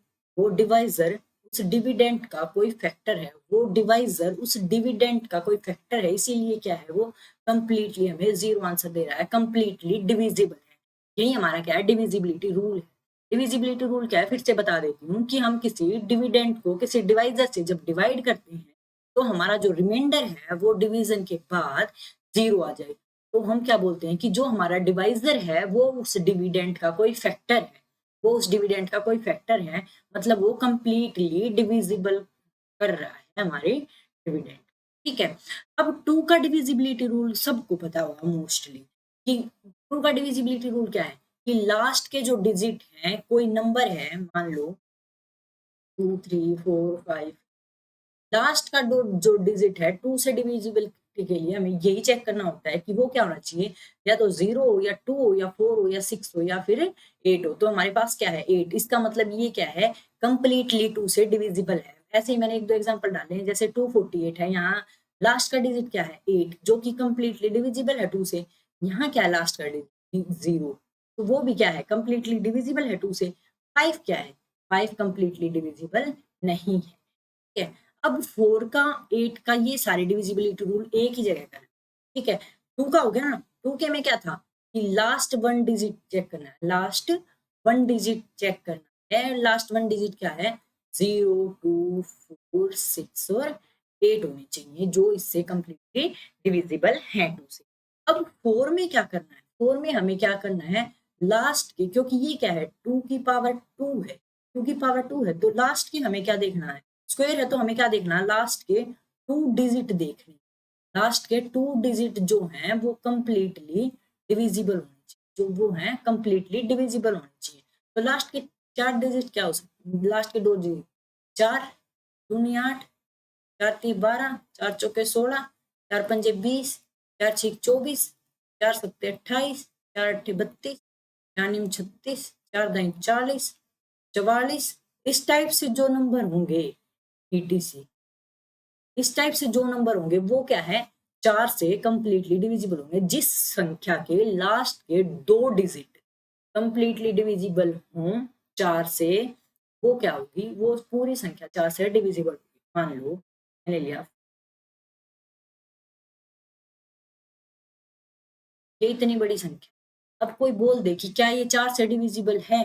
उस डिविडेंड का कोई फैक्टर है, वो डिवाइजर उस डिविडेंड का कोई फैक्टर है, इसीलिए क्या है, वो कंप्लीटली हमें जीरो आंसर दे रहा है, कंप्लीटली डिविजिबल है। यही हमारा क्या है, डिविजिबिलिटी रूल है। डिविजिबिलिटी रूल क्या है, फिर से बता देती हूँ, कि हम किसी डिविडेंड को किसी डिवाइजर से जब डिवाइड करते हैं तो हमारा जो रिमाइंडर है वो डिवीजन के बाद जीरो आ जाए, तो हम क्या बोलते हैं कि जो हमारा डिवाइजर है वो उस डिविडेंड का कोई फैक्टर है, वो उस डिविडेंड का कोई फैक्टर है, मतलब वो कंप्लीटली डिविजिबल कर रहा है हमारे डिविडेंड। ठीक है। अब 2 का डिविजिबिलिटी रूल सबको पता होगा मोस्टली कि 2 का डिविजिबिलिटी रूल क्या है कि लास्ट के जो डिजिट हैं, कोई नंबर है मान लो 2, 3, 4, 5, लास्ट का जो डिजिट है 2 से डिविजिबल के लिए हमें यही चेक करना होता है कि वो क्या होना चाहिए, या तो 0 हो या 2 हो या 4 हो या 6 हो या फिर 8 हो। तो हमारे पास क्या है 8, इसका मतलब ये क्या है कंप्लीटली 2 से डिविजिबल है। ऐसे ही मैंने एक दो एग्जांपल डाले हैं, जैसे 248 है, यहाँ लास्ट का डिजिट क्या है 8, जो कि कंप्लीटली डिविजिबल है 2 से। यहाँ क्या है लास्ट का डिजिट 0, तो वो भी क्या है कंप्लीटली डिविजिबल है 2 से। 5 क्या है 5 कंप्लीटली डिविजिबल नहीं है। ठीक है। अब 4 का 8 का ये सारे डिविजिबिलिटी रूल एक ही जगह का है। ठीक है। 2 का हो गया ना, 2 के में क्या था कि लास्ट 1 डिजिट चेक करना है, लास्ट 1 डिजिट चेक करना है। लास्ट 1 डिजिट क्या है 0, 2, 4, 6 और 8 होने चाहिए, जो इससे कंप्लीटली डिविजिबल है 2 से। अब 4 में क्या करना है, 4 में हमें क्या करना है लास्ट के, क्योंकि ये क्या है 2 की पावर 2 है, 2 की पावर 2 है, तो लास्ट की हमें क्या देखना है स्क्वायर है, तो हमें क्या देखना है लास्ट के 2 डिजिट देखने। लास्ट के 2 डिजिट जो हैं वो कंप्लीटली डिविजिबल होने चाहिए, जो वो हैं कंप्लीटली डिविजिबल होने चाहिए। तो लास्ट के 4 डिजिट क्या हो सकते, लास्ट के 2 डिजिट 4 दूनी 8, 4 तीन 12, 4 चौके 16, 4 पंजे 20, 4 छीक 24, 4 सत्ते 28, 4 अट्ठे 32, 4 नीम 36, 4 दाई 40, 44। इस टाइप से जो नंबर होंगे ईटीसी, इस टाइप से जो नंबर होंगे वो क्या है 4 से कंप्लीटली डिविजिबल होंगे। जिस संख्या के लास्ट के 2 डिजिट कंप्लीटली डिविजिबल हों 4 से, वो क्या होगी, वो पूरी संख्या 4 से डिविजिबल होगी। मान लो मैंने लिया ये इतनी बड़ी संख्या, अब कोई बोल दे कि क्या ये 4 से डिविजिबल है,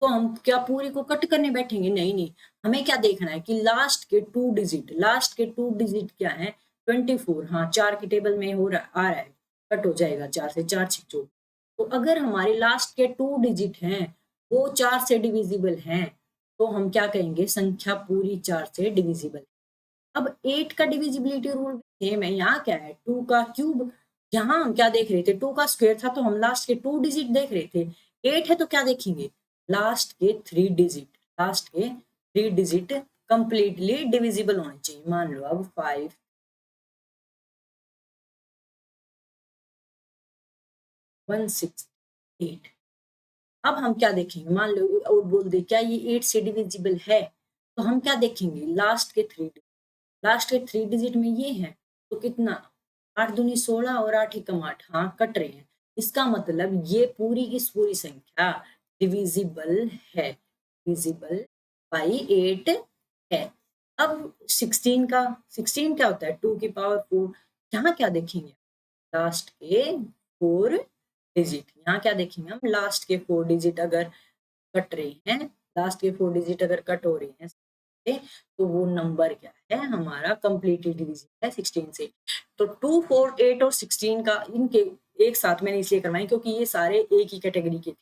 तो हम क्या पूरी को कट करने बैठेंगे, नहीं नहीं। हमें क्या देखना है कि लास्ट के 2 डिजिट, लास्ट के 2 डिजिट क्या है 24, हाँ 4 की टेबल में हो रहा आ रहा है, कट हो जाएगा 4 से, 4 6 जो। तो अगर हमारे लास्ट के 2 डिजिट हैं वो 4 से डिविजिबल हैं, तो हम क्या कहेंगे संख्या पूरी 4 से डिविजिबल। अब 8 का डिविजिबिलिटी रूल सेम है, यहाँ क्या है 2 का क्यूब, यहाँ हम क्या देख रहे थे 2 का स्क्वायर था, तो हम लास्ट के 2 डिजिट देख रहे थे। 8 है तो क्या देखेंगे लास्ट के 3 डिजिट, लास्ट के 3 डिजिट कंप्लीटली डिविजिबल होने चाहिए। मान लो अब 5 1 6 8, अब हम क्या देखेंगे मान लो और बोल दे क्या ये 8 से डिविजिबल है, तो हम क्या देखेंगे लास्ट के 3, लास्ट के 3 डिजिट में ये है, तो कितना 8 दूनी 16 और 8 एकम 8, हाँ कट रहे हैं। इसका मतलब ये पूरी की पूरी संख्या डिविजिबल है, डिविजिबल बाई 8 है। अब 16 का 16 क्या होता है 2 की पावर 4, यहाँ क्या देखेंगे लास्ट के 4 डिजिट, यहाँ क्या देखेंगे हम लास्ट के 4 डिजिट अगर कट रही हैं, लास्ट के 4 डिजिट अगर कट हो रही हैं तो वो नंबर क्या है हमारा कंप्लीटली डिविजिबल है 16 से। तो 2, 4, 8 और 16 का इनके एक साथ मैंने इसलिए करवाई क्योंकि ये सारे एक ही कैटेगरी के थे।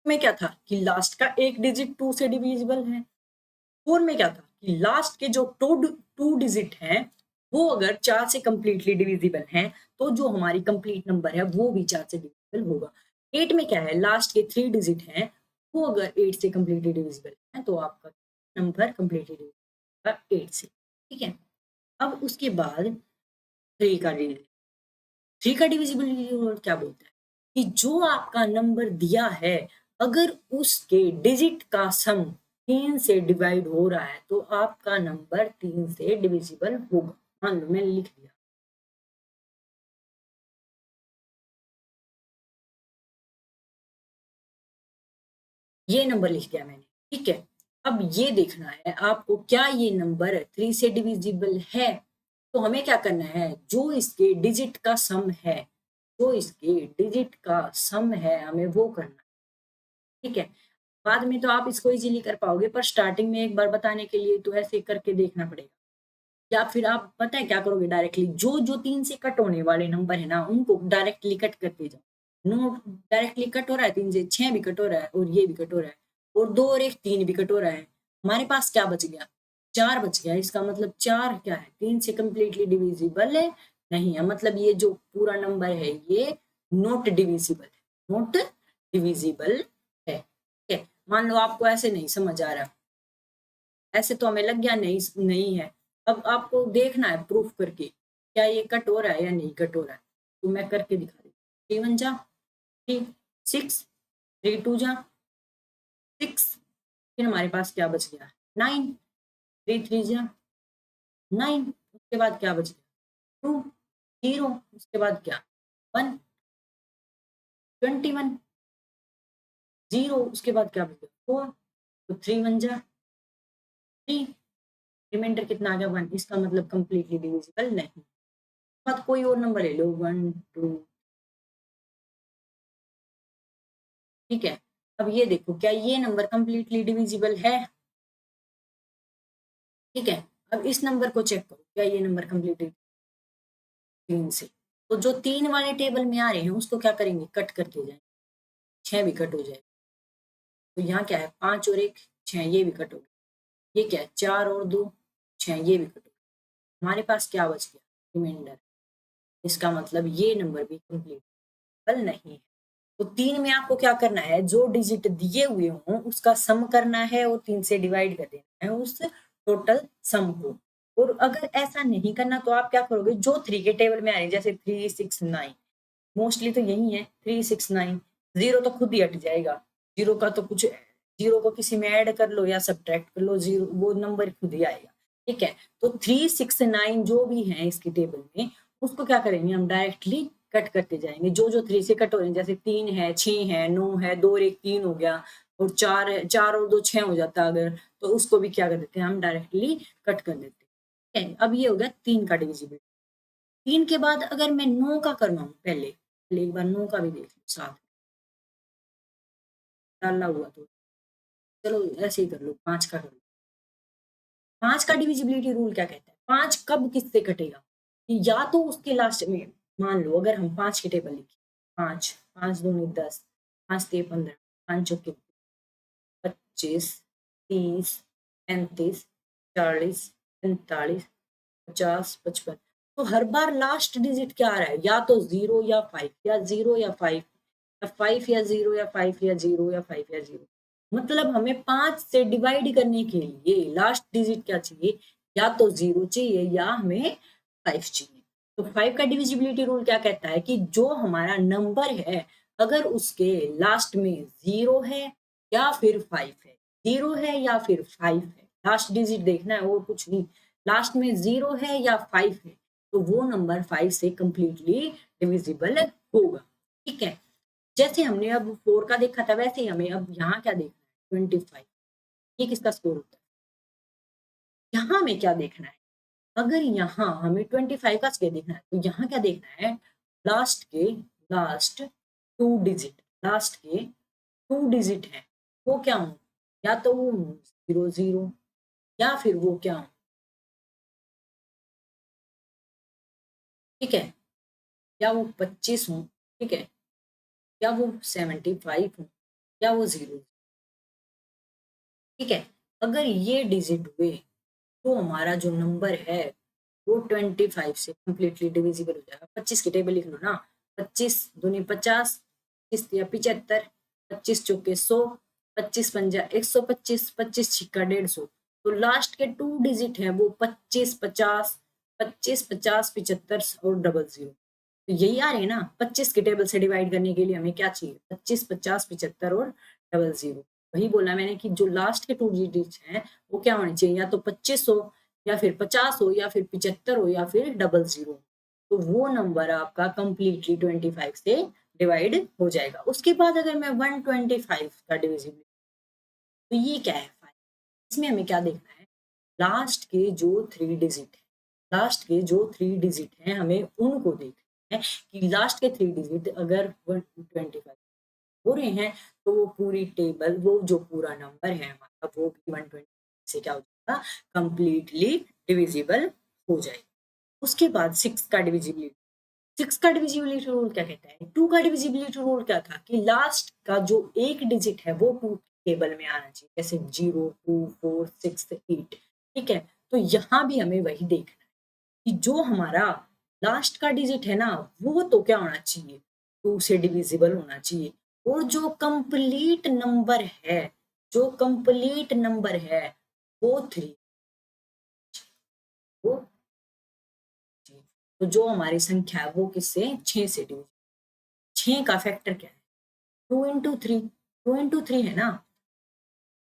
में क्या था कि लास्ट का एक डिजिट 2 से डिविजिबल है। 4 में क्या था कि लास्ट के जो 2 डिजिट हैं वो अगर 4 से कंप्लीटली डिविजिबल हैं, तो जो हमारी कंप्लीट नंबर है वो भी 4 से डिविजिबल होगा। 8 में क्या है लास्ट के 3 डिजिट हैं, वो अगर 8 से कंप्लीटली डिविजिबल है तो आपका नंबर कंप्लीटली डिविजिबल 8 से। ठीक है। अब उसके बाद 3 का डिविजिबल, 3 का डिविजिबिलिटी रूल क्या बोलता है कि जो आपका नंबर दिया है अगर उसके डिजिट का सम 3 से डिवाइड हो रहा है तो आपका नंबर 3 से डिविजिबल होगा। मान लो मैंने लिख दिया ये नंबर लिख दिया मैंने, ठीक है। अब ये देखना है आपको क्या ये नंबर 3 से डिविजिबल है, तो हमें क्या करना है जो इसके डिजिट का सम है, जो इसके डिजिट का सम है हमें वो करना है। ठीक है। बाद में तो आप इसको इजीली कर पाओगे, पर स्टार्टिंग में एक बार बताने के लिए तो ऐसे करके देखना पड़ेगा। या फिर आप पता है क्या करोगे डायरेक्टली जो 3 से कट होने वाले नंबर है ना उनको डायरेक्टली कट करते जाओ। नो डायरेक्टली कट हो रहा है 3 से 6 भी कट हो रहा है और ये भी कट हो रहा है और 2 और 1 3 भी कट हो रहा है। हमारे पास क्या बच गया 4 बच गया, इसका मतलब 4 क्या है, 3 से कंप्लीटली डिविजिबल है नहीं है, मतलब ये जो पूरा नंबर है ये नॉट डिविजिबल है, नॉट डिविजिबल है। ठीक है, मान लो आपको ऐसे नहीं समझ आ रहा, ऐसे तो हमें लग गया नहीं नहीं है, अब आपको देखना है प्रूफ करके क्या ये कट हो रहा है या नहीं कट हो रहा है, तो मैं करके दिखा देती हूँ। 3 1 जा 3 6 3 2 जा 6, फिर हमारे पास क्या बच गया 9 3 3 जा 9, उसके बाद क्या बच गया 2 0, उसके बाद क्या 1 21 0, उसके बाद क्या बच गया 4, तो 3 1 जा 3, रिमाइंडर कितना आ गया 1, इसका मतलब कंप्लीटली डिविजिबल नहीं। बाद कोई और नंबर ले लो 1 2, ठीक है। अब ये देखो क्या ये नंबर कंप्लीटली डिविजिबल है, ठीक है। अब इस नंबर को चेक करो क्या ये नंबर कंप्लीटली 3 से, तो जो 3 वाले टेबल में आ रहे हैं उसको क्या करेंगे कट करके जाएंगे, 6 भी कट हो जाएगा, तो यहाँ क्या है 5 और 1 6, ये भी कट हो गया, ये क्या है 4 और 2 6, ये भी कट हो गया, हमारे पास क्या बच गया रिमाइंडर, इसका मतलब ये नंबर भी कंप्लीट नहीं है। तो 3 में आपको क्या करना है, जो डिजिट दिए हुए हों उसका सम करना है और 3 से डिवाइड कर देना है उस टोटल सम को। और अगर ऐसा नहीं करना तो आप क्या करोगे, जो 3 के टेबल में आ रहे हैं जैसे 3 6 9, मोस्टली तो यही है 3 6 9, 0 तो खुद ही हट जाएगा, 0 का तो कुछ, 0 को किसी में ऐड कर लो या सब्ट्रैक्ट कर लो, 0 वो नंबर खुद ही आएगा, ठीक है। तो 3 6 9 जो भी है इसके टेबल में उसको क्या करेंगे हम डायरेक्टली कट करते जाएंगे, जो जो 3 से कट हो रहे हैं जैसे 3 है 6 है 9 है 2 और 1 3 हो गया, और 4 है 4 और 2 6 हो जाता अगर, तो उसको भी क्या कर देते हैं हम डायरेक्टली कट कर देते हैं, ठीक है। अब ये हो गया 3 का डिविजिबल। 3 के बाद अगर मैं 9 का करवाऊं, पहले एक बार 9 का भी देख लो साथ में, डाला हुआ तो चलो ऐसे ही कर लो, 5 का कर लो। 5 का डिविजिबिलिटी रूल क्या कहता है, 5 कब किससे कटेगा, कि या तो उसके लास्ट में, मान लो अगर हम 5 के टेबल लिखे, 5 5 दूनी 10 5 3 15 5 चौके 25 30 35 40 45 50 55, तो हर बार लास्ट डिजिट क्या आ रहा है, या तो 0 या 5 या 0 या 5 या 5 या 0 या 5 या 0 या 5 या 0, मतलब हमें 5 से डिवाइड करने के लिए लास्ट डिजिट क्या चाहिए, या तो 0 चाहिए या हमें 5 चाहिए। तो 5 का डिविजिबिलिटी रूल क्या कहता है कि जो हमारा नंबर है अगर उसके लास्ट में 0 है या फिर 5 है, 0 है या फिर 5 है, लास्ट डिजिट देखना है और कुछ नहीं, लास्ट में 0 है या 5 है, तो वो नंबर 5 से कंप्लीटली डिविजिबल होगा, ठीक है। जैसे हमने अब 4 का देखा था वैसे ही हमें अब यहाँ क्या देखना है 25, ये किसका स्कोर होता है, यहाँ हमें क्या देखना है, अगर यहाँ हमें 25 का स्केल देखना है तो यहाँ क्या देखना है, लास्ट के लास्ट 2 डिजिट, लास्ट के 2 डिजिट है वो क्या हो, या तो वो 0 0 या फिर वो क्या हो, ठीक है, या वो 25 हो, ठीक है, या वो 75 हो, या वो 0, ठीक है। अगर ये डिजिट हुए तो हमारा जो नंबर है वो 25 से कंप्लीटली डिविजिबल हो जाएगा। 25 की टेबल लिख लो ना, 25 दूनी 50, 25 या 75, 25 चौके 100, 25 पंजा 125, 25 छिक्का 150, तो लास्ट के 2 डिजिट है वो 25 50, 25 50 75 और डबल 0, तो यही आ रहे हैं ना। 25 के टेबल से डिवाइड करने के लिए हमें क्या चाहिए 25 50 75 और डबल 0, वही बोला मैंने कि जो लास्ट के 2 डिजिट हैं वो क्या होने चाहिए, या तो 25 हो या फिर 50 हो या फिर 75 हो या फिर डबल 0, तो वो नंबर आपका कंप्लीटली 25 से डिवाइड हो जाएगा। उसके बाद अगर मैं 125 का डिविजिबल, तो ये क्या है 5, इसमें हमें क्या देखना है, लास्ट के जो 3 डिजिट है, लास्ट के जो 3 डिजिट हैं हमें उनको देखना है कि लास्ट के 3 डिजिट अगर 125 हो रहे हैं तो वो पूरी टेबल, वो जो पूरा नंबर है हमारा वो भी 120 से क्या हो जाएगा कंप्लीटली डिविजिबल हो जाएगा। उसके बाद 6 का डिविजिबिलिटी, 6 का डिविजिबिलिटी रूल क्या कहता है, 2 का डिविजिबिलिटी रूल क्या था कि लास्ट का जो एक डिजिट है वो 2 टेबल में आना चाहिए, जैसे 0 2 4 6 8, ठीक है। तो यहाँ भी हमें वही देखना है कि जो हमारा लास्ट का डिजिट है ना, वो तो क्या होना चाहिए, 2 से डिविजिबल होना चाहिए। और जो कंप्लीट नंबर है वो 3, वो तो जो हमारी संख्या है वो किससे 6 से डिविजिबल। 6 का फैक्टर क्या है, 2 इंटू 3, 2 इंटू 3 है ना,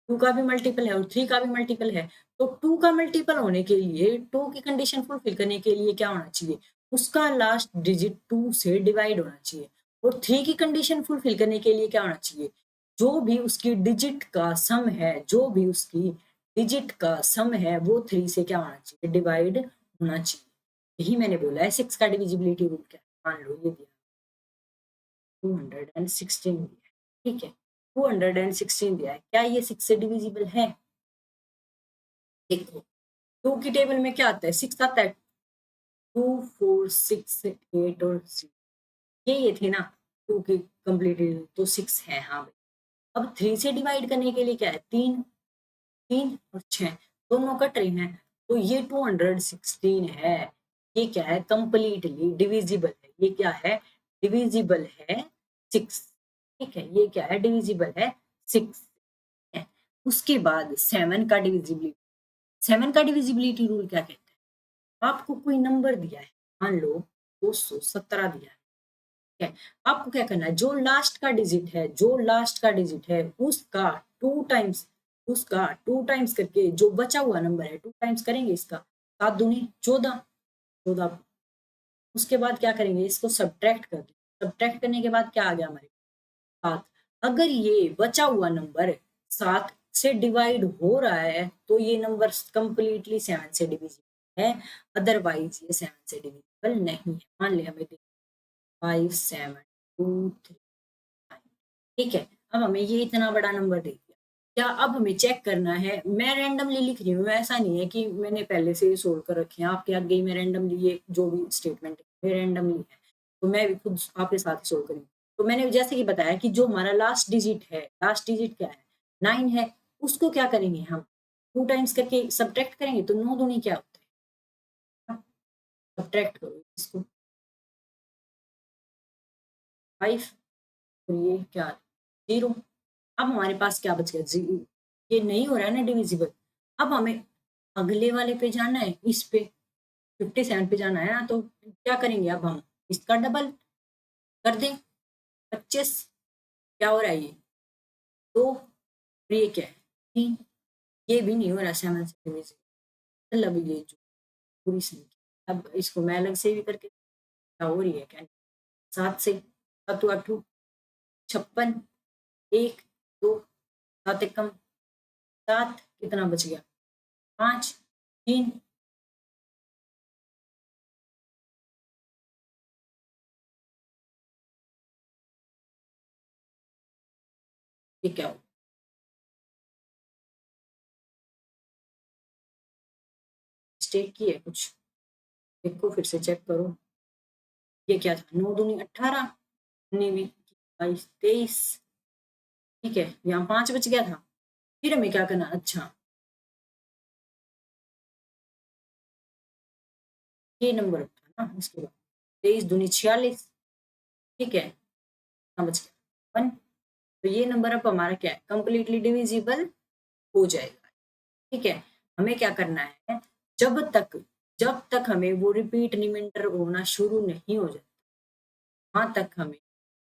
2 का भी मल्टीपल है और 3 का भी मल्टीपल है। तो 2 का मल्टीपल होने के लिए, 2 की कंडीशन फुलफिल करने के लिए क्या होना चाहिए, उसका लास्ट डिजिट 2 से डिवाइड होना चाहिए। और 3 की कंडीशन फुलफिल करने के लिए क्या होना चाहिए, जो भी उसकी डिजिट का सम है, जो भी उसकी डिजिट का सम है वो 3 से क्या होना चाहिए, डिवाइड होना चाहिए। यही मैंने बोला है 6 का डिविजिबिलिटी रूल क्या है। मान लो ये दिया 216 दिया है, ठीक है, 216 दिया है, क्या ये 6 से डिविजिबल है? देखो 2 की टेबल में क्या आता है, 6 आता है, 2 4 6 8 और 6, ये थे ना 2 की कंप्लीट, तो 6 है, हाँ भाई। अब 3 से डिवाइड करने के लिए क्या है, 3, 3 और 6 दोनों कट रही हैं, तो ये 216 है। ये क्या है, कंप्लीटली डिविजिबल है। ये क्या है, डिविजिबल है 6, ठीक है, ये क्या है, डिविजिबल है 6 है। उसके बाद 7 का डिविजिबिलिटी रूल क्या कहता है, आपको कोई नंबर दिया है, मान लो 217 दिया है, ठीक है, आपको क्या करना है, जो लास्ट का डिजिट है उसका 2 टाइम्स, करके जो बचा हुआ नंबर है 2 टाइम्स करेंगे इसका, 7 दूनी 14, 14, उसके बाद क्या करेंगे, इसको सब्ट्रैक्ट कर देंगे, सब्ट्रैक्ट करने के बाद क्या आ गया हमारे 7। अगर ये बचा हुआ नंबर 7 से डिवाइड हो रहा है तो ये नंबर कंप्लीटली 7 से डिविजिबल है, अदरवाइज ये 7 से डिविजिबल नहीं है। मान ले हमें 5 7 2 3 9, ठीक है। अब हमें ये इतना बड़ा नंबर दे दिया, क्या अब हमें चेक करना है, मैं रैंडमली लिख रही हूँ, ऐसा नहीं है कि मैंने पहले से ही सोल्व कर रखे हैं आपके आगे ही, मैं रैंडमली ये जो भी स्टेटमेंट है रैंडमली है, तो मैं भी खुद आपके साथ ही सोल्व करूँगी। तो मैंने जैसे कि बताया कि जो हमारा लास्ट डिजिट क्या है, 9 है, उसको क्या करेंगे हम, 2 टाइम्स करके सब्ट्रैक्ट करेंगे, तो 9 दूनी क्या होता है, सब्ट्रैक्ट करो इसको 5 और ये क्या 0। अब हमारे पास क्या बच गया, 0, ये नहीं हो रहा है ना डिविजिबल। अब हमें अगले वाले पे जाना है, इस पे 57 पे जाना है ना, तो क्या करेंगे, अब हम इसका डबल कर दें 25, क्या हो रहा है ये 2 और ये क्या है 3, ये भी नहीं हो रहा 7 से डिविजिबल। मतलब ये जो पूरी संख्या, अब इसको मैं अलग से भी करके क्या हो रही है, क्या 7 से 7 8 56, 1 2 7 एकम 7, कितना बच गया 5 3, ये क्या हो, मिस्टेक की है कुछ, देखो फिर से चेक करो, ये क्या था 9 दूनी 18, 19 22 23, ठीक है, यहाँ 5 बच गया था। फिर हमें क्या करना, अच्छा ये नंबर था ना, इसके बाद 23 दूनी 46, ठीक है, यहाँ बच गया 1, तो ये नंबर अब हमारा क्या है, कंप्लीटली डिविजिबल हो जाएगा, ठीक है। हमें क्या करना है, जब तक हमें वो रिपीट रिमाइंडर होना शुरू नहीं हो जाता, वहाँ तक हमें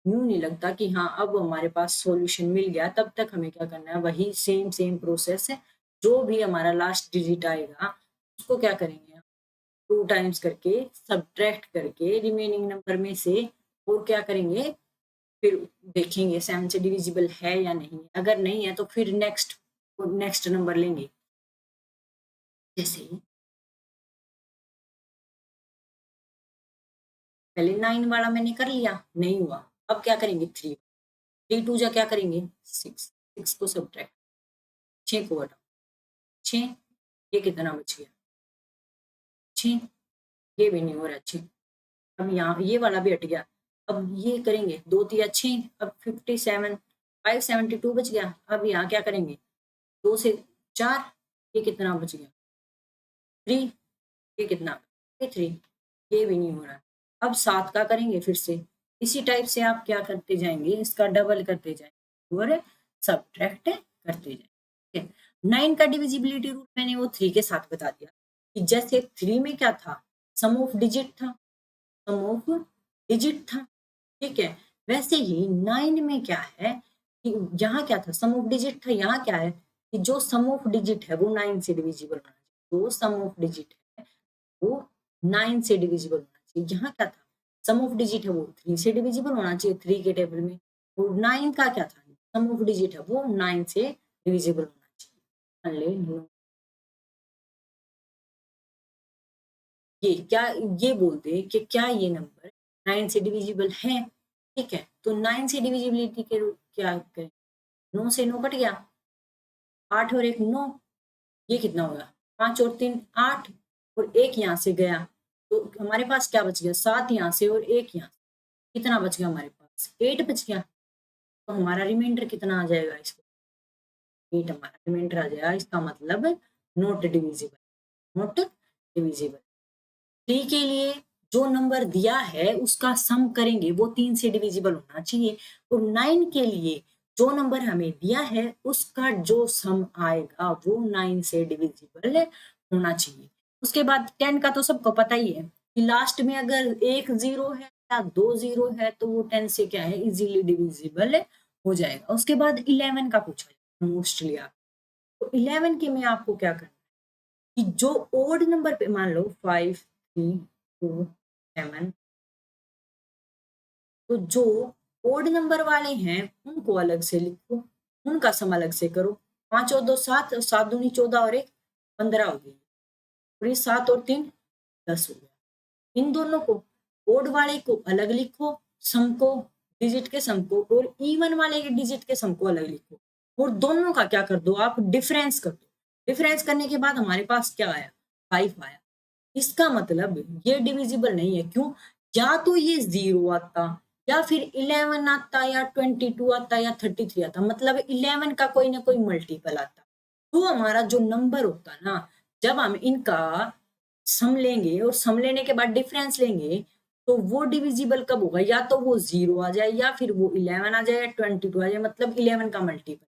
यूँ नहीं लगता कि हाँ, अब हमारे पास सॉल्यूशन मिल गया, तब तक हमें क्या करना है, वही सेम प्रोसेस है। जो भी हमारा लास्ट डिजिट आएगा, उसको क्या करेंगे, 2 टाइम्स करके सब्ट्रैक्ट करके रिमेनिंग नंबर में से, और क्या करेंगे, फिर देखेंगे 7 से डिविजिबल है या नहीं। अगर नहीं है तो फिर नेक्स्ट नंबर लेंगे। जैसे पहले 9 वाला मैंने कर लिया, नहीं हुआ, अब क्या करेंगे 3, 3 2 जा क्या करेंगे 6, 6 को सब्ट्रैक्ट, 6 को घटाओ 6, ये कितना बच गया 6, ये भी नहीं हो रहा 6, अब यहाँ ये वाला भी हट गया, अब ये करेंगे 2 तिया 6, अब 57 572 बच गया, अब यहाँ क्या करेंगे 2 से 4, ये कितना बच गया 3, ये कितना, ये 3, ये भी नहीं हो रहा। अब 7 का करेंगे फिर से, इसी टाइप से आप क्या करते जाएंगे, इसका डबल करते जाएंगे और सब्ट्रैक्ट करते जाएंगे, ठीक है। 9 का डिविजिबिलिटी रूल मैंने वो 3 के साथ बता दिया कि जैसे 3 में क्या था, सम ऑफ डिजिट था, सम ऑफ डिजिट था, ठीक है। वैसे ही 9 में क्या है कि यहाँ क्या था, सम ऑफ डिजिट था, यहाँ क्या है कि जो सम ऑफ डिजिट है वो 9 से डिविजिबल होना चाहिए, जो सम ऑफ डिजिट है वो 9 से डिविजिबल होना चाहिए। यहाँ क्या था, सम ऑफ डिजिट है वो 3 से डिविजिबल होना चाहिए 3 के टेबल में, और 9 का क्या था, सम ऑफ डिजिट है वो 9 से डिविजिबल होना चाहिए। मान ले ये क्या, ये बोलते हैं कि क्या ये नंबर 9 से डिविजिबल है, ठीक है। तो 9 से डिविजिबिलिटी के क्या करें, 9 से 9 कट गया, 8 और 1 9, ये कितना होगा, 5 और 3 8, और 1 यहाँ से गया, तो हमारे पास क्या बच गया, 7 यहाँ से और 1 यहाँ से, कितना बच गया हमारे पास, 8 बच गया। तो हमारा रिमाइंडर कितना आ जाएगा, इसको 8 हमारा रिमाइंडर आ जाएगा, इसका मतलब नॉट डिविजिबल, नॉट डिविजिबल। 3 के लिए जो नंबर दिया है उसका सम करेंगे वो 3 से डिविजिबल होना चाहिए, और 9 के लिए जो नंबर हमें दिया है उसका जो सम आएगा वो 9 से डिविजिबल होना चाहिए। उसके बाद 10 का तो सबको पता ही है कि लास्ट में अगर एक 0 है या 2 0 है तो वो 10 से क्या है, इजीली डिविजिबल हो जाएगा। उसके बाद 11 का पूछा है मोस्टली आप, तो 11 के में आपको क्या करना है कि जो ओड नंबर पे, मान लो 5 3 2 7, तो जो ओड नंबर वाले हैं उनको अलग से लिखो, उनका सम अलग से करो। 5 और 2 7, 7 दूनी 14 और 1 15 हो गई, और ये 7 और 3 10 हो गया। इन दोनों को, ओड वाले को अलग लिखो सम को, डिजिट के सम को, और इवन वाले के डिजिट के सम को अलग लिखो, और दोनों का क्या कर दो आप, डिफरेंस कर दो। डिफरेंस करने के बाद हमारे पास क्या आया, 5 आया। इसका मतलब ये डिविजिबल नहीं है, क्यों, या तो ये 0 आता, या फिर 11 आता, या 22 आता, या 33 आता, मतलब 11 का कोई ना कोई मल्टीपल आता। तो हमारा जो नंबर होता ना, जब हम इनका सम लेंगे और सम लेने के बाद डिफरेंस लेंगे, तो वो डिविजिबल कब होगा, या तो वो 0 आ जाए, या फिर वो 11 आ जाए, या 22 आ जाए, मतलब 11 का मल्टीपल।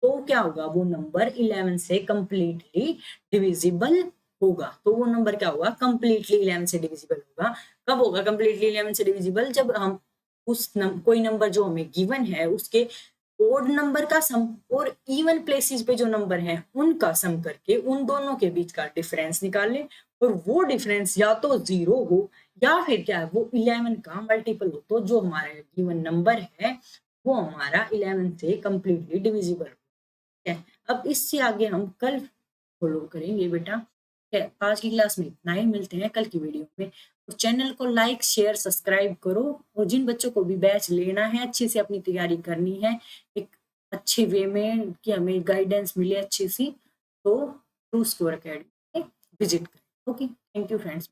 तो क्या होगा, वो नंबर 11 से कंप्लीटली डिविजिबल होगा। तो वो नंबर क्या होगा, कंप्लीटली 11 से डिविजिबल होगा। कब होगा कंप्लीटली 11 से डिविजिबल, जब हम कोई नंबर जो हमें गिवन है उसके ओड नंबर का सम और इवन प्लेसेस पे जो नंबर हैं उनका सम करके उन दोनों के बीच का डिफरेंस निकाल लें, और वो डिफरेंस या तो 0 हो या फिर क्या है, वो 11 का मल्टीपल हो, तो जो हमारा गिवन नंबर है वो हमारा 11 से कंप्लीटली डिविजिबल है। अब इससे आगे हम कल फॉलो करेंगे बेटा, ठीक है। आज की क्लास में इतना ही, मिलते हैं कल की वीडियो में। और चैनल को लाइक शेयर सब्सक्राइब करो, और जिन बच्चों को भी बैच लेना है, अच्छे से अपनी तैयारी करनी है, एक अच्छे वे में कि हमें गाइडेंस मिले अच्छी सी, तो ट्रू स्कोर अकेडमी विजिट करें। Okay, thank you friends.